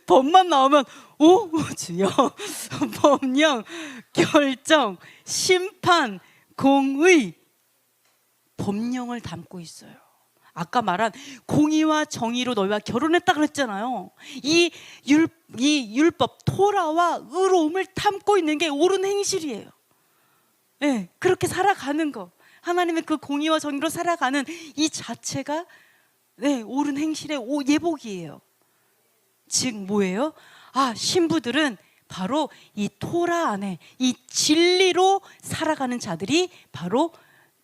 법만 나오면 오 주여, 법령, 결정, 심판, 공의, 법령을 담고 있어요. 아까 말한 공의와 정의로 너희와 결혼했다 그랬잖아요. 이 율법 토라와 의로움을 담고 있는 게 옳은 행실이에요. 네, 그렇게 살아가는 거, 하나님의 그 공의와 정의로 살아가는 이 자체가, 네, 옳은 행실의 예복이에요. 즉 뭐예요? 아, 신부들은 바로 이 토라 안에 이 진리로 살아가는 자들이 바로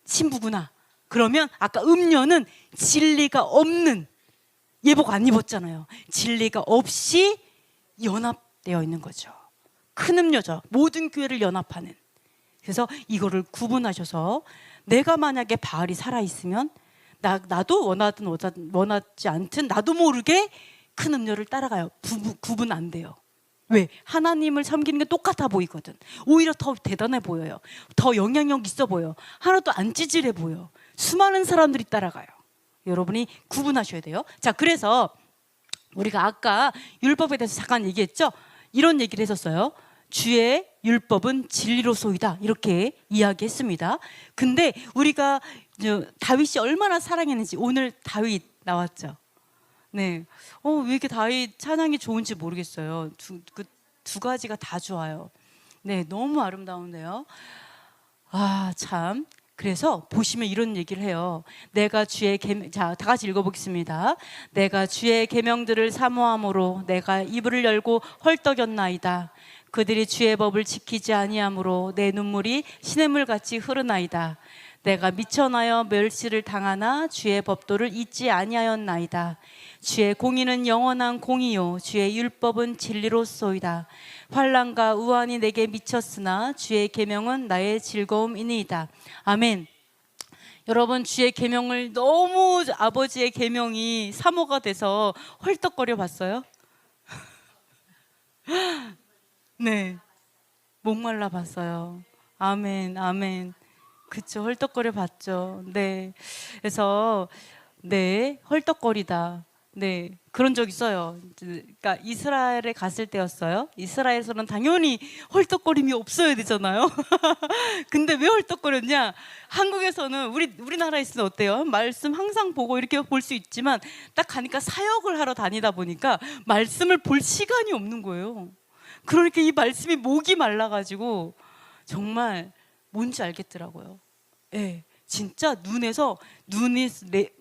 신부구나. 그러면 아까 음녀는 진리가 없는, 예복 안 입었잖아요. 진리가 없이 연합되어 있는 거죠. 큰 음녀죠. 모든 교회를 연합하는. 그래서 이거를 구분하셔서, 내가 만약에 바알이 살아있으면 나도 원하든 원하지 않든 나도 모르게 큰 음녀를 따라가요. 구분 안 돼요. 왜? 하나님을 섬기는 게 똑같아 보이거든. 오히려 더 대단해 보여요. 더 영향력 있어 보여. 하나도 안 찌질해 보여. 수많은 사람들이 따라가요. 여러분이 구분하셔야 돼요. 자, 그래서 우리가 아까 율법에 대해서 잠깐 얘기했죠. 이런 얘기를 했었어요. 주의 율법은 진리로소이다, 이렇게 이야기했습니다. 근데 우리가 다윗이 얼마나 사랑했는지, 오늘 다윗 나왔죠. 네, 왜 이렇게 다윗 찬양이 좋은지 모르겠어요. 두 가지가 다 좋아요. 네, 너무 아름다운데요. 아, 참. 그래서 보시면 이런 얘기를 해요. 내가 주의 계명, 자, 다 같이 읽어보겠습니다. 내가 주의 계명들을 사모함으로 내가 이불을 열고 헐떡였나이다. 그들이 주의 법을 지키지 아니함으로 내 눈물이 시냇물같이 흐르나이다. 내가 미천하여 멸시를 당하나 주의 법도를 잊지 아니하였나이다. 주의 공의는 영원한 공의요 주의 율법은 진리로소이다. 환난과 우환이 내게 미쳤으나 주의 계명은 나의 즐거움이니이다. 아멘. 여러분, 주의 계명을 너무 아버지의 계명이 사모가 돼서 헐떡거려 봤어요? 네, 목말라 봤어요. 아멘, 아멘. 그쵸, 헐떡거려 봤죠. 네, 그래서 네, 헐떡거리다. 네, 그런 적 있어요. 그러니까 이스라엘에 갔을 때였어요. 이스라엘에서는 당연히 헐떡거림이 없어야 되잖아요. 근데 왜 헐떡거렸냐? 한국에서는 우리나라에 있으면 어때요? 말씀 항상 보고 이렇게 볼 수 있지만 딱 가니까 사역을 하러 다니다 보니까 말씀을 볼 시간이 없는 거예요. 그러니까 이 말씀이 목이 말라가지고 정말 뭔지 알겠더라고요. 예. 진짜 눈이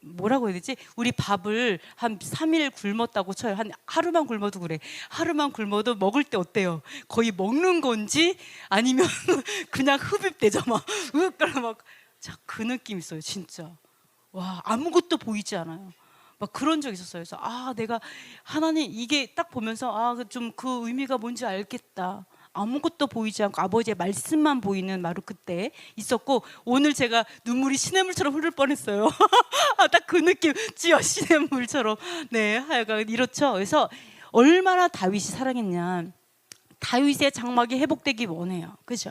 뭐라고 해야 되지? 우리 밥을 한 3일 굶었다고 쳐요. 한 하루만 굶어도 그래. 하루만 굶어도 먹을 때 어때요? 거의 먹는 건지 아니면 그냥 흡입되죠. 막 그 느낌 있어요. 진짜. 와, 아무것도 보이지 않아요. 막 그런 적 있었어요. 그래서 내가 하나님 이게 딱 보면서 좀 그 의미가 뭔지 알겠다. 아무것도 보이지 않고 아버지의 말씀만 보이는 바로 그때 있었고, 오늘 제가 눈물이 시냇물처럼 흐를 뻔했어요. 딱 그 느낌, 찌어 시냇물처럼. 네, 하여간 이렇죠. 그래서 얼마나 다윗이 사랑했냐. 다윗의 장막이 회복되기 원해요. 그죠?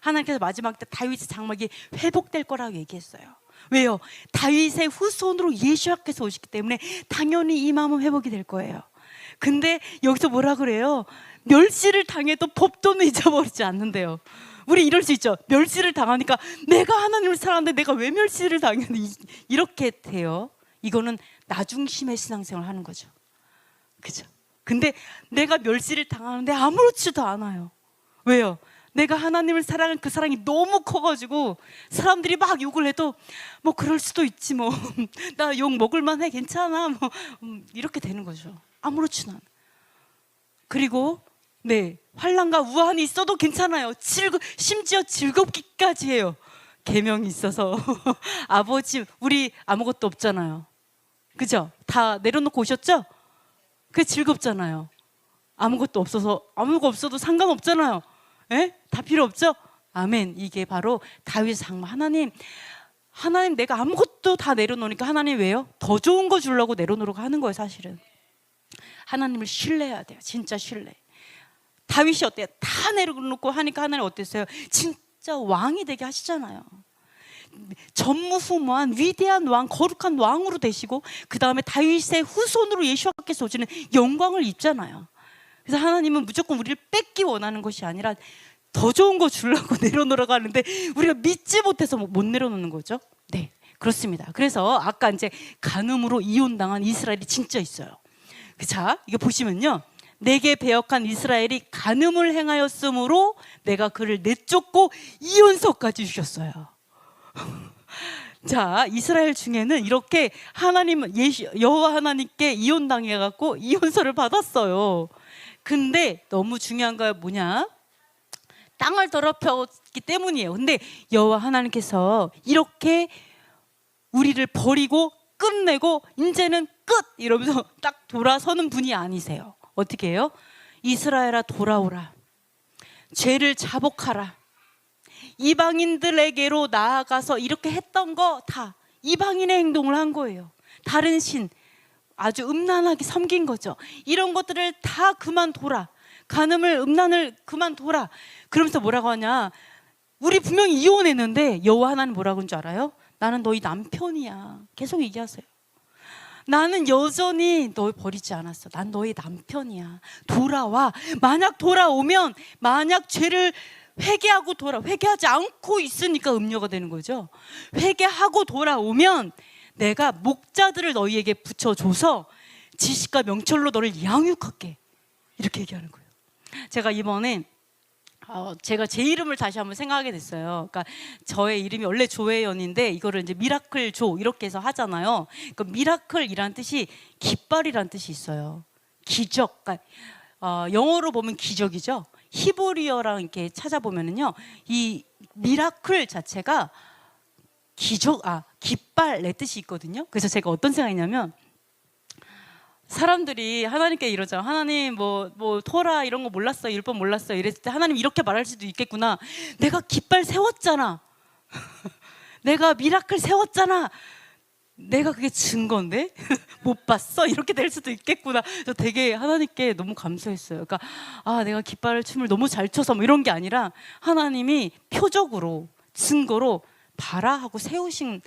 하나님께서 마지막 때 다윗의 장막이 회복될 거라고 얘기했어요. 왜요? 다윗의 후손으로 예수께서 오시기 때문에 당연히 이 마음은 회복이 될 거예요. 근데 여기서 뭐라 그래요? 멸시를 당해도 법도는 잊어버리지 않는데요. 우리 이럴 수 있죠. 멸시를 당하니까 내가 하나님을 사랑하는데 내가 왜 멸시를 당했는데 이렇게 돼요. 이거는 나중심의 신앙생활을 하는 거죠. 그죠? 근데 내가 멸시를 당하는데 아무렇지도 않아요. 왜요? 내가 하나님을 사랑하는 그 사랑이 너무 커가지고 사람들이 막 욕을 해도 뭐 그럴 수도 있지 뭐 나 욕 먹을만 해 괜찮아 뭐 이렇게 되는 거죠. 아무렇지도 않아. 그리고 네, 환난과 우환이 있어도 괜찮아요. 심지어 즐겁기까지 해요. 계명이 있어서. 아버지 우리 아무것도 없잖아요. 그죠? 다 내려놓고 오셨죠? 그게 즐겁잖아요. 아무것도 없어도 상관없잖아요. 에? 다 필요 없죠? 아멘. 이게 바로 다윗의 장막. 하나님 내가 아무것도 다 내려놓으니까 하나님 왜요? 더 좋은 거 주려고 내려놓으려고 하는 거예요. 사실은 하나님을 신뢰해야 돼요. 진짜 신뢰. 다윗이 어때요? 다 내려놓고 하니까 하나님 어땠어요? 진짜 왕이 되게 하시잖아요. 전무후무한 위대한 왕, 거룩한 왕으로 되시고 그 다음에 다윗의 후손으로 예수께서 오시는 영광을 입잖아요. 그래서 하나님은 무조건 우리를 뺏기 원하는 것이 아니라 더 좋은 거 주려고 내려놓으라고 하는데 우리가 믿지 못해서 못 내려놓는 거죠. 네, 그렇습니다. 그래서 아까 이제 간음으로 이혼당한 이스라엘이 진짜 있어요. 자, 이거 보시면요. 내게 배역한 이스라엘이 간음을 행하였으므로 내가 그를 내쫓고 이혼서까지 주셨어요. 자, 이스라엘 중에는 이렇게 여호와 하나님께 이혼당해갖고 이혼서를 받았어요. 근데 너무 중요한 거 뭐냐? 땅을 더럽혔기 때문이에요. 근데 여호와 하나님께서 이렇게 우리를 버리고 끝내고 이제는 끝 이러면서 딱 돌아서는 분이 아니세요. 어떻게 해요? 이스라엘아 돌아오라. 죄를 자복하라. 이방인들에게로 나아가서 이렇게 했던 거 다 이방인의 행동을 한 거예요. 다른 신 아주 음란하게 섬긴 거죠. 이런 것들을 다 그만둬라. 간음을 음란을 그만둬라. 그러면서 뭐라고 하냐? 우리 분명히 이혼했는데 여호와 하나님 뭐라고 하는 줄 알아요? 나는 너희 남편이야. 계속 얘기하세요. 나는 여전히 너 버리지 않았어. 난 너의 남편이야. 돌아와. 만약 돌아오면 만약 죄를 회개하지 않고 있으니까 음녀가 되는 거죠. 회개하고 돌아오면 내가 목자들을 너희에게 붙여줘서 지식과 명철로 너를 양육할게. 이렇게 얘기하는 거예요. 제가 이번에 제가 제 이름을 다시 한번 생각하게 됐어요. 그러니까 저의 이름이 원래 조혜연인데 이거를 이제 미라클 조 이렇게 해서 하잖아요. 그러니까 미라클이란 뜻이 깃발이란 뜻이 있어요. 기적. 그러니까 영어로 보면 기적이죠. 히브리어랑 이렇게 찾아보면은요, 이 미라클 자체가 깃발 내 뜻이 있거든요. 그래서 제가 어떤 생각이냐면, 사람들이 하나님께 이러죠. 하나님 뭐 토라 이런 거 몰랐어요, 율법 몰랐어요 이랬을 때 하나님 이렇게 말할 수도 있겠구나. 내가 깃발 세웠잖아. 내가 미라클 세웠잖아. 내가 그게 증거인데 못 봤어? 이렇게 될 수도 있겠구나. 저 되게 하나님께 너무 감사했어요. 그러니까 내가 깃발 춤을 너무 잘 춰서 뭐 이런 게 아니라 하나님이 표적으로 증거로 봐라 하고 세우신,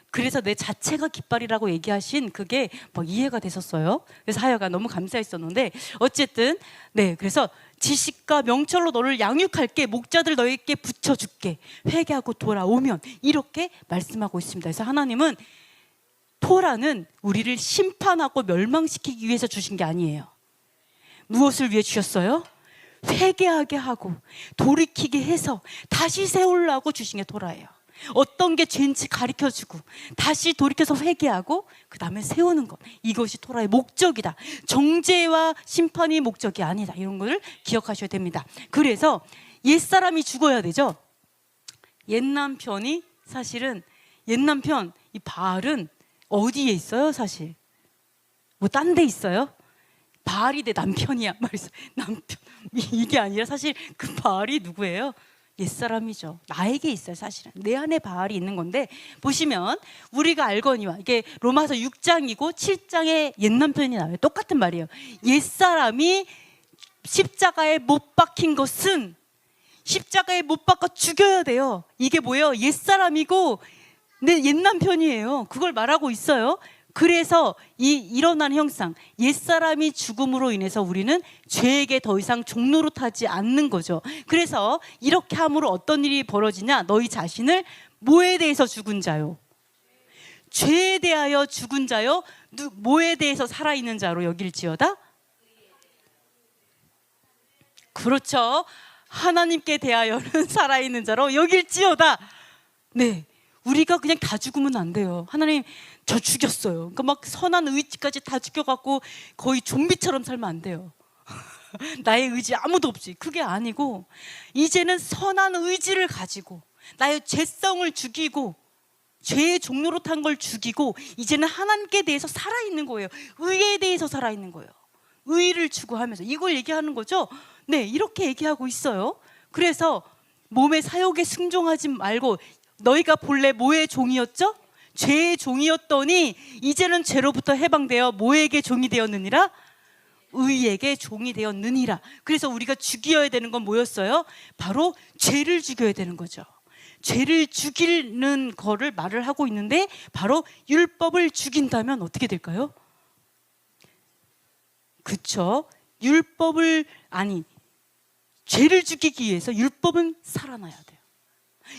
그래서 내 자체가 깃발이라고 얘기하신 그게 막 이해가 됐었어요. 그래서 하여간 너무 감사했었는데, 어쨌든 그래서 지식과 명철로 너를 양육할게, 목자들 너에게 붙여줄게, 회개하고 돌아오면, 이렇게 말씀하고 있습니다. 그래서 하나님은 토라는 우리를 심판하고 멸망시키기 위해서 주신 게 아니에요. 무엇을 위해 주셨어요? 회개하게 하고 돌이키게 해서 다시 세우려고 주신 게 토라예요. 어떤 게 죄인지 가르쳐주고 다시 돌이켜서 회개하고 그 다음에 세우는 것, 이것이 토라의 목적이다. 정죄와 심판이 목적이 아니다. 이런 걸 기억하셔야 됩니다. 그래서 옛사람이 죽어야 되죠. 옛남편이, 사실은 옛남편 이 바알은 어디에 있어요? 사실 뭐 딴 데 있어요? 바알이 내 남편이야 말이죠. 남편, 이게 아니라 사실 그 바알이 누구예요? 옛사람이죠. 나에게 있어요. 사실은 내 안에 바알이 있는 건데, 보시면 우리가 알거니와, 이게 로마서 6장이고 7장에 옛남편이 나와요. 똑같은 말이에요. 옛사람이 십자가에 못 박힌 것은 십자가에 못 박아 죽여야 돼요. 이게 뭐예요? 옛사람이고 내 옛남편이에요. 그걸 말하고 있어요. 그래서 이 일어난 형상, 옛사람이 죽음으로 인해서 우리는 죄에게 더 이상 종노릇하지 않는 거죠. 그래서 이렇게 함으로 어떤 일이 벌어지냐? 너희 자신을 뭐에 대해서 죽은 자요? 죄에 대하여 죽은 자요? 뭐에 대해서 살아있는 자로 여길지어다? 그렇죠. 하나님께 대하여는 살아있는 자로 여길지어다. 우리가 그냥 다 죽으면 안 돼요. 하나님 저 죽였어요. 그러니까 막 선한 의지까지 다 죽여갖고 거의 좀비처럼 살면 안 돼요. 나의 의지 아무도 없지. 그게 아니고, 이제는 선한 의지를 가지고 나의 죄성을 죽이고 죄의 종노릇한 걸 죽이고, 이제는 하나님께 대해서 살아있는 거예요. 의에 대해서 살아있는 거예요. 의를 추구하면서 이걸 얘기하는 거죠. 이렇게 얘기하고 있어요. 그래서 몸의 사욕에 순종하지 말고, 너희가 본래 뭐의 종이었죠? 죄의 종이었더니 이제는 죄로부터 해방되어 뭐에게 종이 되었느니라? 의에게 종이 되었느니라. 그래서 우리가 죽여야 되는 건 뭐였어요? 바로 죄를 죽여야 되는 거죠. 죄를 죽이는 거를 말을 하고 있는데, 바로 율법을 죽인다면 어떻게 될까요? 그쵸? 죄를 죽이기 위해서 율법은 살아나야 돼요.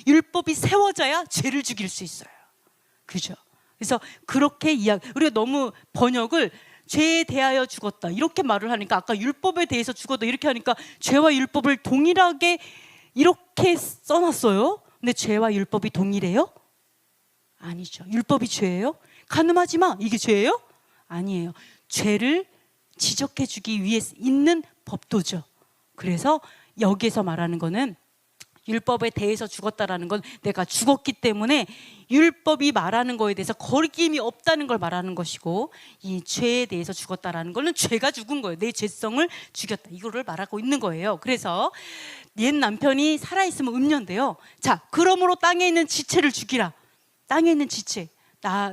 율법이 세워져야 죄를 죽일 수 있어요. 그죠? 그래서 그렇게 우리가 너무 번역을 죄에 대하여 죽었다 이렇게 말을 하니까, 아까 율법에 대해서 죽었다 이렇게 하니까 죄와 율법을 동일하게 이렇게 써놨어요. 근데 죄와 율법이 동일해요? 아니죠. 율법이 죄예요? 간음하지 마, 이게 죄예요? 아니에요. 죄를 지적해 주기 위해 있는 법도죠. 그래서 여기에서 말하는 거는, 율법에 대해서 죽었다라는 건 내가 죽었기 때문에 율법이 말하는 거에 대해서 거리낌이 없다는 걸 말하는 것이고, 이 죄에 대해서 죽었다라는 거는 죄가 죽은 거예요. 내 죄성을 죽였다, 이거를 말하고 있는 거예요. 그래서 옛 남편이 살아있으면 음녀인데요. 자, 그러므로 땅에 있는 지체를 죽이라. 땅에 있는 지체,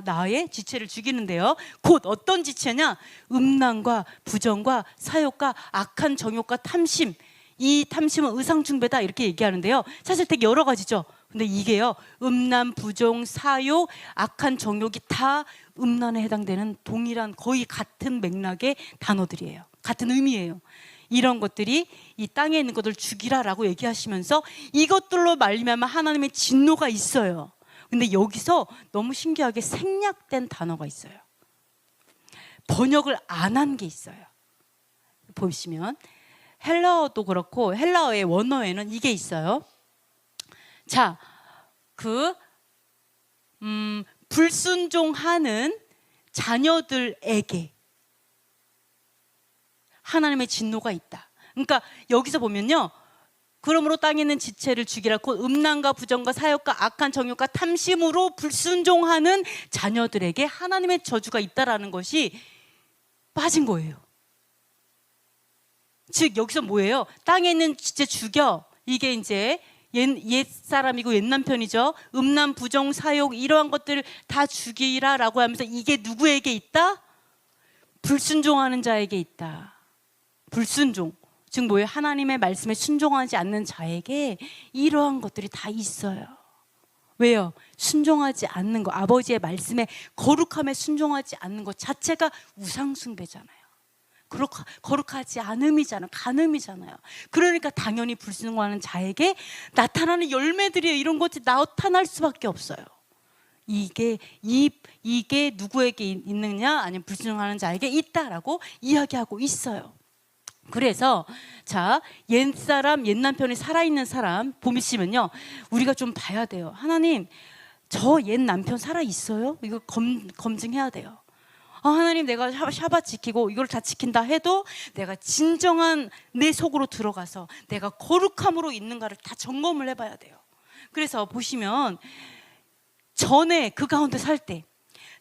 나의 지체를 죽이는데요. 곧 어떤 지체냐? 음란과 부정과 사욕과 악한 정욕과 탐심. 이 탐심은 의상숭배다 이렇게 얘기하는데요. 사실 되게 여러 가지죠. 근데 이게요, 음란, 부정, 사욕, 악한 정욕이 다 음란에 해당되는 동일한, 거의 같은 맥락의 단어들이에요. 같은 의미예요. 이런 것들이 이 땅에 있는 것들 죽이라라고 얘기하시면서 이것들로 말미암아 하나님의 진노가 있어요. 근데 여기서 너무 신기하게 생략된 단어가 있어요. 번역을 안 한 게 있어요. 보시면 헬라어도 그렇고 헬라어의 원어에는 이게 있어요. 자, 불순종하는 자녀들에게 하나님의 진노가 있다. 그러니까 여기서 보면요, 그러므로 땅에 있는 지체를 죽이라 곧 음란과 부정과 사욕과 악한 정욕과 탐심으로 불순종하는 자녀들에게 하나님의 저주가 있다라는 것이 빠진 거예요. 즉 여기서 뭐예요? 땅에 있는 지체 죽여, 이게 이제 옛 사람이고 옛 남편이죠. 음란, 부정, 사욕 이러한 것들을 다 죽이라라고 하면서 이게 누구에게 있다? 불순종하는 자에게 있다. 불순종, 즉 뭐예요? 하나님의 말씀에 순종하지 않는 자에게 이러한 것들이 다 있어요. 왜요? 순종하지 않는 거, 아버지의 말씀에 거룩함에 순종하지 않는 것 자체가 우상숭배잖아요. 거룩하지 않음이잖아요. 간음이잖아요. 그러니까 당연히 불순종하는 자에게 나타나는 열매들이 이런 것이 나타날 수밖에 없어요. 이게 누구에게 있느냐? 아니면 불순종하는 자에게 있다라고 이야기하고 있어요. 그래서 자, 옛사람, 옛남편이 살아있는 사람 보시면요, 우리가 좀 봐야 돼요. 하나님, 저 옛남편 살아있어요? 이거 검증해야 돼요. 하나님, 내가 샤bat 지키고 이걸 다 지킨다 해도 내가 진정한 내 속으로 들어가서 내가 거룩함으로 있는가를 다 점검을 해봐야 돼요. 그래서 보시면 전에 그 가운데 살 때,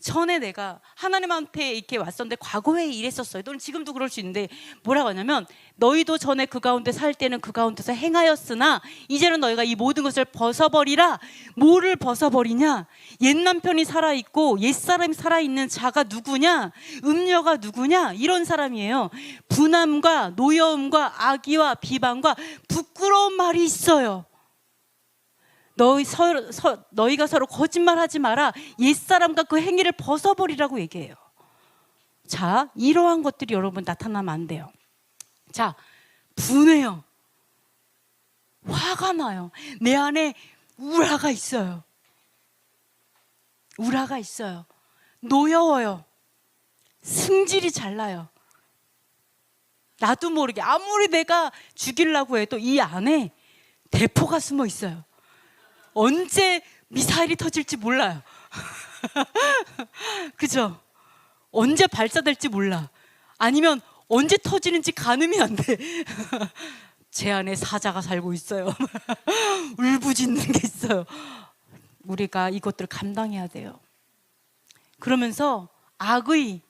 전에 내가 하나님한테 이렇게 왔었는데 과거에 이랬었어요. 또는 지금도 그럴 수 있는데 뭐라고 하냐면, 너희도 전에 그 가운데 살 때는 그 가운데서 행하였으나 이제는 너희가 이 모든 것을 벗어버리라. 뭐를 벗어버리냐? 옛 남편이 살아있고 옛 사람이 살아있는 자가 누구냐? 음녀가 누구냐? 이런 사람이에요. 분함과 노여움과 악의와 비방과 부끄러운 말이 있어요. 너희가 서로 거짓말하지 마라. 옛사람과 그 행위를 벗어버리라고 얘기해요. 자, 이러한 것들이 여러분 나타나면 안 돼요. 자, 분해요. 화가 나요. 내 안에 우라가 있어요. 우라가 있어요. 노여워요. 승질이 잘 나요. 나도 모르게 아무리 내가 죽이려고 해도 이 안에 대포가 숨어 있어요. 언제 미사일이 터질지 몰라요. 그죠? 언제 발사될지 몰라. 아니면 언제 터지는지 가늠이 안 돼. 제 안에 사자가 살고 있어요. 울부짖는 게 있어요. 우리가 이것들을 감당해야 돼요. 그러면서 악의,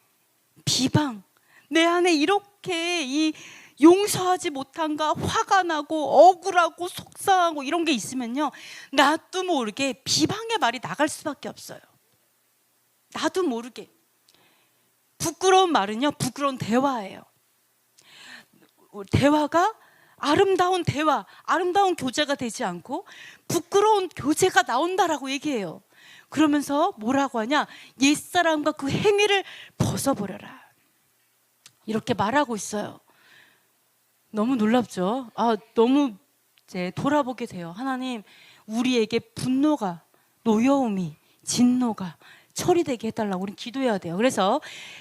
비방, 내 안에 이렇게 용서하지 못한가, 화가 나고 억울하고 속상하고 이런 게 있으면요, 나도 모르게 비방의 말이 나갈 수밖에 없어요. 나도 모르게. 부끄러운 말은요, 부끄러운 대화예요. 대화가 아름다운 대화, 아름다운 교제가 되지 않고 부끄러운 교제가 나온다라고 얘기해요. 그러면서 뭐라고 하냐? 옛사람과 그 행위를 벗어버려라, 이렇게 말하고 있어요. 너무 놀랍죠? 너무 이제 돌아보게 돼요. 하나님, 우리에게 분노가, 노여움이, 진노가 처리되게 해달라고 우리 기도해야 돼요.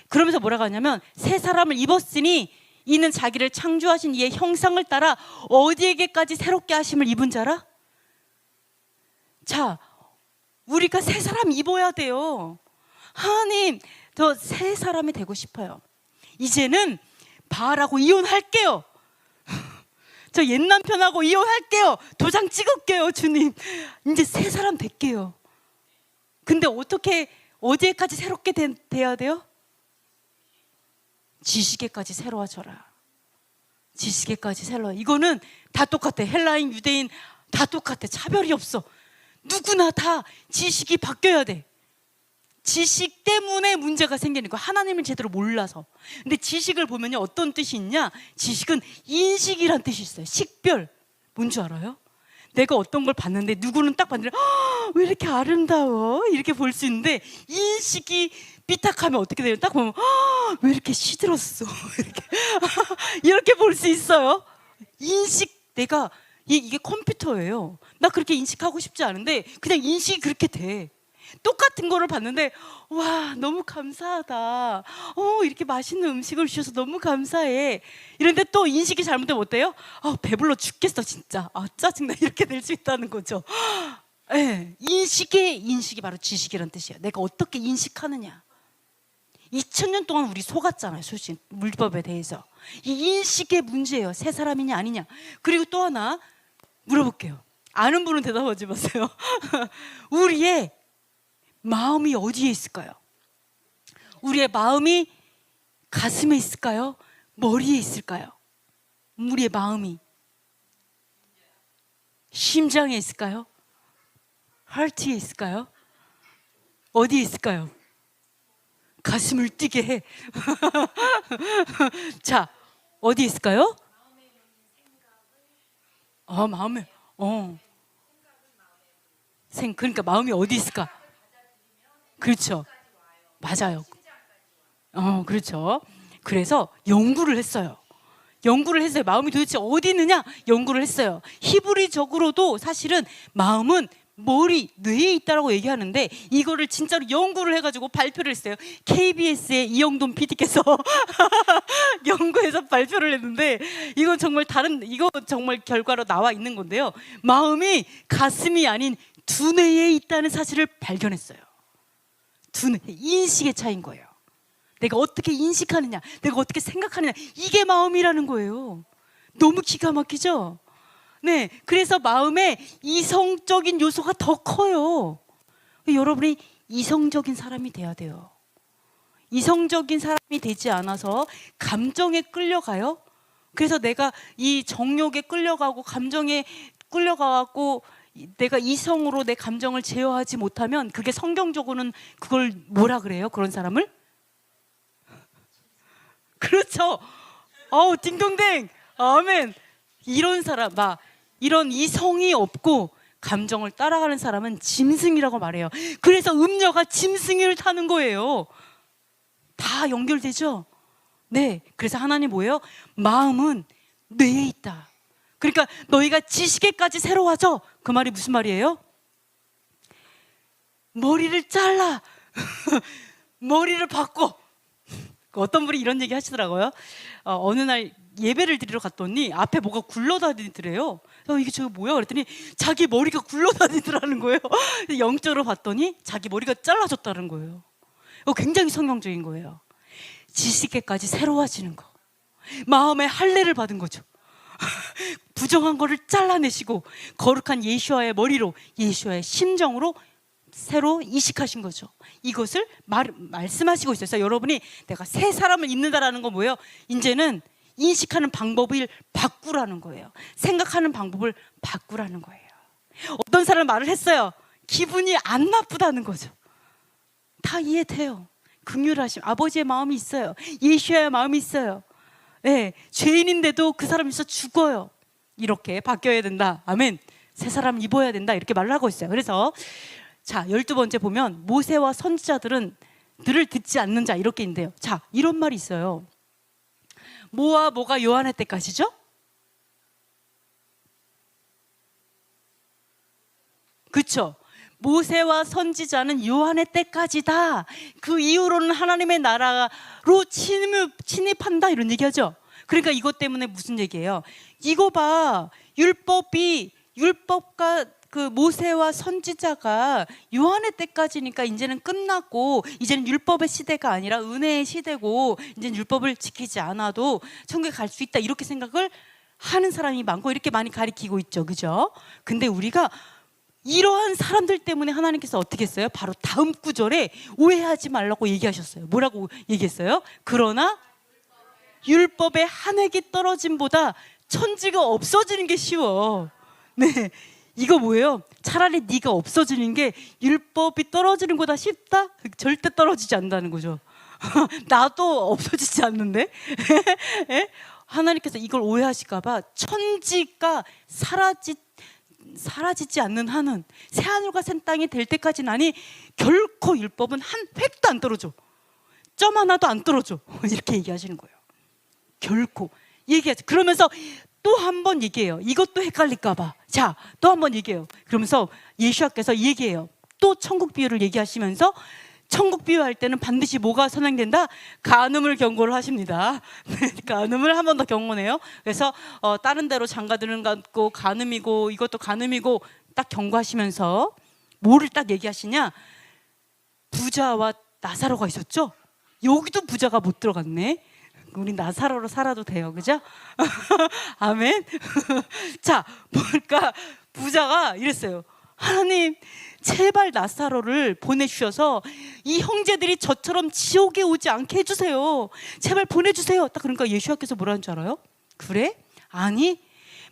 그러면서 뭐라고 하냐면, 새 사람을 입었으니 이는 자기를 창조하신 이의 형상을 따라 어디에게까지 새롭게 하심을 입은 자라? 자, 우리가 새 사람 입어야 돼요. 하나님, 저 새 사람이 되고 싶어요. 이제는 바알하고 이혼할게요. 저 옛 남편하고 이혼할게요. 도장 찍을게요. 주님, 이제 새 사람 될게요. 근데 어디에까지 새롭게 돼야 돼요? 지식에까지 새로워져라. 지식에까지 새로워. 이거는 다 똑같아. 헬라인, 유대인 다 똑같아. 차별이 없어. 누구나 다 지식이 바뀌어야 돼. 지식 때문에 문제가 생기는 거야. 하나님을 제대로 몰라서. 근데 지식을 보면요, 어떤 뜻이 있냐? 지식은 인식이란 뜻이 있어요. 식별. 뭔지 알아요? 내가 어떤 걸 봤는데 누구는 딱 봤는데 왜 이렇게 아름다워? 이렇게 볼 수 있는데, 인식이 삐딱하면 어떻게 돼요? 딱 보면 왜 이렇게 시들었어? 이렇게 볼 수 있어요. 인식, 이게 컴퓨터예요. 나 그렇게 인식하고 싶지 않은데 그냥 인식이 그렇게 돼. 똑같은 거를 봤는데 와 너무 감사하다. 이렇게 맛있는 음식을 주셔서 너무 감사해. 이런데 또 인식이 잘못되면 어때요? 배불러 죽겠어 진짜. 짜증나. 이렇게 될 수 있다는 거죠. 네, 인식이 바로 지식이란 뜻이에요. 내가 어떻게 인식하느냐. 2000년 동안 우리 속았잖아요. 솔직히 물법에 대해서. 이 인식의 문제예요. 새 사람이냐 아니냐. 그리고 또 하나 물어볼게요. 아는 분은 대답하지 마세요. 우리의 마음이 어디에 있을까요? 우리의 마음이 가슴에 있을까요? 머리에 있을까요? 우리의 마음이 심장에 있을까요? 하트에 있을까요? 어디에 있을까요? 가슴을 뛰게 해. 자, 어디에 있을까요? 마음에. 그러니까 마음이 어디 있을까? 그렇죠. 맞아요. 그렇죠. 그래서 연구를 했어요. 마음이 도대체 어디 있느냐? 연구를 했어요. 히브리적으로도 사실은 마음은 머리, 뇌에 있다라고 얘기하는데 이거를 진짜로 연구를 해가지고 발표를 했어요. KBS의 이영돈 PD께서 연구해서 발표를 했는데 이건 정말 이거 정말 결과로 나와 있는 건데요. 마음이 가슴이 아닌 두뇌에 있다는 사실을 발견했어요. 두뇌, 인식의 차이인 거예요. 내가 어떻게 인식하느냐, 내가 어떻게 생각하느냐, 이게 마음이라는 거예요. 너무 기가 막히죠? 네, 그래서 마음에 이성적인 요소가 더 커요. 여러분이 이성적인 사람이 돼야 돼요. 이성적인 사람이 되지 않아서 감정에 끌려가요. 그래서 내가 이 정욕에 끌려가고 감정에 끌려가고 내가 이성으로 내 감정을 제어하지 못하면 그게 성경적으로는 그걸 뭐라 그래요? 그런 사람을? 그렇죠. 딩동댕. 아멘. 이런 사람, 이런 이성이 없고 감정을 따라가는 사람은 짐승이라고 말해요. 그래서 음녀가 짐승을 타는 거예요. 다 연결되죠? 네. 그래서 하나님 뭐예요? 마음은 뇌에 있다. 그러니까 너희가 지식에까지 새로워져. 그 말이 무슨 말이에요? 머리를 잘라. 머리를 바꿔. 어떤 분이 이런 얘기 하시더라고요. 어느 날 예배를 드리러 갔더니 앞에 뭐가 굴러다니더래요. 이게 저거 뭐야? 그랬더니 자기 머리가 굴러다니더라는 거예요. 영적으로 봤더니 자기 머리가 잘라졌다는 거예요. 굉장히 성경적인 거예요. 지식에까지 새로워지는 거. 마음에 할례를 받은 거죠. 부정한 거를 잘라내시고 거룩한 예수와의 머리로, 예수와의 심정으로 새로 이식하신 거죠. 이것을 말씀하시고 있어요. 그래서 여러분이 내가 새 사람을 입는다라는 건 뭐예요? 이제는 인식하는 방법을 바꾸라는 거예요. 생각하는 방법을 바꾸라는 거예요. 어떤 사람 말을 했어요. 기분이 안 나쁘다는 거죠. 다 이해돼요. 긍휼하심, 아버지의 마음이 있어요. 예수의 마음이 있어요. 네, 죄인인데도 그 사람이 있어 죽어요. 이렇게 바뀌어야 된다. 아멘. 새 사람 입어야 된다. 이렇게 말을 하고 있어요. 그래서 자, 12번째 보면 모세와 선지자들은 들을 듣지 않는 자 이렇게 있는데요. 자, 이런 말이 있어요. 뭐와 뭐가 요한의 때까지죠? 그렇죠. 모세와 선지자는 요한의 때까지다. 그 이후로는 하나님의 나라로 침입한다 이런 얘기하죠. 그러니까 이것 때문에 무슨 얘기예요? 이거 봐. 율법과 그 모세와 선지자가 요한의 때까지니까 이제는 끝났고 이제는 율법의 시대가 아니라 은혜의 시대고 이제는 율법을 지키지 않아도 천국에 갈 수 있다 이렇게 생각을 하는 사람이 많고 이렇게 많이 가리키고 있죠. 그죠? 근데 우리가 이러한 사람들 때문에 하나님께서 어떻게 했어요? 바로 다음 구절에 오해하지 말라고 얘기하셨어요. 뭐라고 얘기했어요? 그러나 율법의 한 획이 떨어짐보다 천지가 없어지는 게 쉬워. 네, 이거 뭐예요? 차라리 네가 없어지는 게 율법이 떨어지는 거다 쉽다? 절대 떨어지지 않는다는 거죠. 나도 없어지지 않는데. 하나님께서 이걸 오해하실까 봐 천지가 사라지지 않는 한은 새하늘과 새 땅이 될 때까지는 아니 결코 율법은 한 획도 안 떨어져. 점 하나도 안 떨어져. 이렇게 얘기하시는 거예요. 결코 얘기하죠. 그러면서 또 한 번 얘기해요. 이것도 헷갈릴까 봐. 자, 또 한 번 얘기해요. 그러면서 예수님께서 얘기해요. 또 천국 비유를 얘기하시면서 천국 비유할 때는 반드시 뭐가 선행된다? 간음을 경고를 하십니다. 간음을 한 번 더 경고해요. 그래서 다른 데로 장가드는 것도 간음이고 이것도 간음이고 딱 경고하시면서 뭐를 딱 얘기하시냐? 부자와 나사로가 있었죠? 여기도 부자가 못 들어갔네. 우리 나사로로 살아도 돼요, 그죠? 아멘. 자, 뭘까? 부자가 이랬어요. 하나님, 제발 나사로를 보내주셔서 이 형제들이 저처럼 지옥에 오지 않게 해주세요. 제발 보내주세요. 딱 그러니까 예수님께서 뭐라는 줄 알아요? 그래? 아니,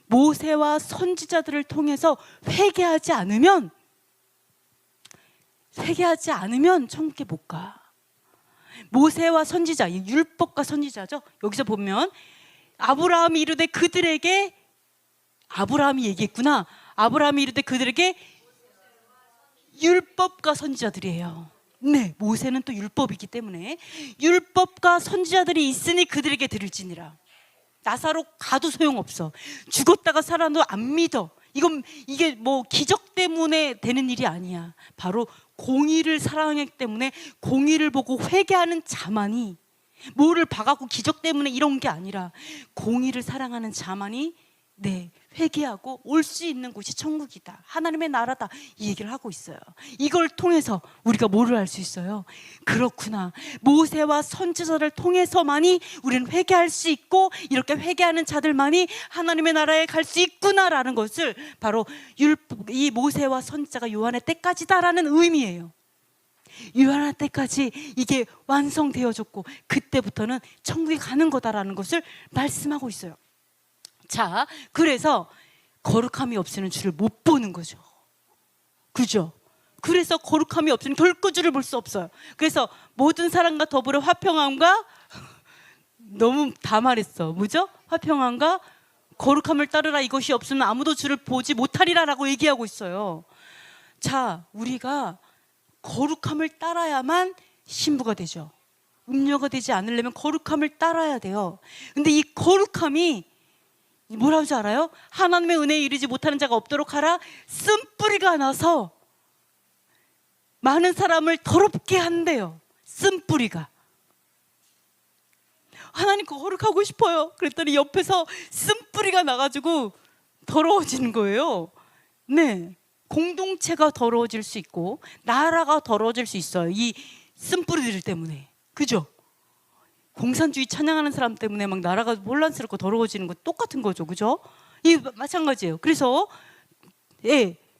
모세와 선지자들을 통해서 회개하지 않으면 천국에 못 가. 모세와 선지자, 율법과 선지자죠. 여기서 보면 아브라함이 이르되 그들에게, 아브라함이 얘기했구나. 아브라함이 이르되 그들에게 율법과 선지자들이에요. 네, 모세는 또 율법이기 때문에 율법과 선지자들이 있으니 그들에게 들을지니라. 나사로 가도 소용없어. 죽었다가 살아도 안 믿어. 이게 뭐 기적 때문에 되는 일이 아니야. 바로 공의를 사랑하기 때문에 공의를 보고 회개하는 자만이, 뭐를 봐갖고 기적 때문에 이런 게 아니라 공의를 사랑하는 자만이 회개하고 올 수 있는 곳이 천국이다. 하나님의 나라다. 이 얘기를 하고 있어요. 이걸 통해서 우리가 뭐를 알 수 있어요? 그렇구나. 모세와 선지자를 통해서만이 우리는 회개할 수 있고 이렇게 회개하는 자들만이 하나님의 나라에 갈 수 있구나라는 것을 바로 이 모세와 선지자가 요한의 때까지다라는 의미예요. 요한의 때까지 이게 완성되어졌고 그때부터는 천국에 가는 거다라는 것을 말씀하고 있어요. 자, 그래서 거룩함이 없이는 주를 못 보는 거죠. 그죠? 그래서 거룩함이 없이는 결코 주를 볼 수 없어요. 그래서 모든 사람과 더불어 화평함과 너무 다 말했어. 뭐죠? 화평함과 거룩함을 따르라. 이것이 없으면 아무도 주를 보지 못하리라 라고 얘기하고 있어요. 자, 우리가 거룩함을 따라야만 신부가 되죠. 음녀가 되지 않으려면 거룩함을 따라야 돼요. 근데 이 거룩함이 뭐라고 줄 알아요? 하나님의 은혜에 이르지 못하는 자가 없도록 하라. 쓴뿌리가 나서 많은 사람을 더럽게 한대요. 쓴뿌리가. 하나님 거룩하고 싶어요. 그랬더니 옆에서 쓴뿌리가 나가지고 더러워지는 거예요. 네, 공동체가 더러워질 수 있고 나라가 더러워질 수 있어요. 이 쓴뿌리들 때문에. 그죠? 공산주의 찬양하는 사람 때문에 막 나라가 혼란스럽고 더러워지는 거 똑같은 거죠. 그죠? 이 마찬가지예요. 그래서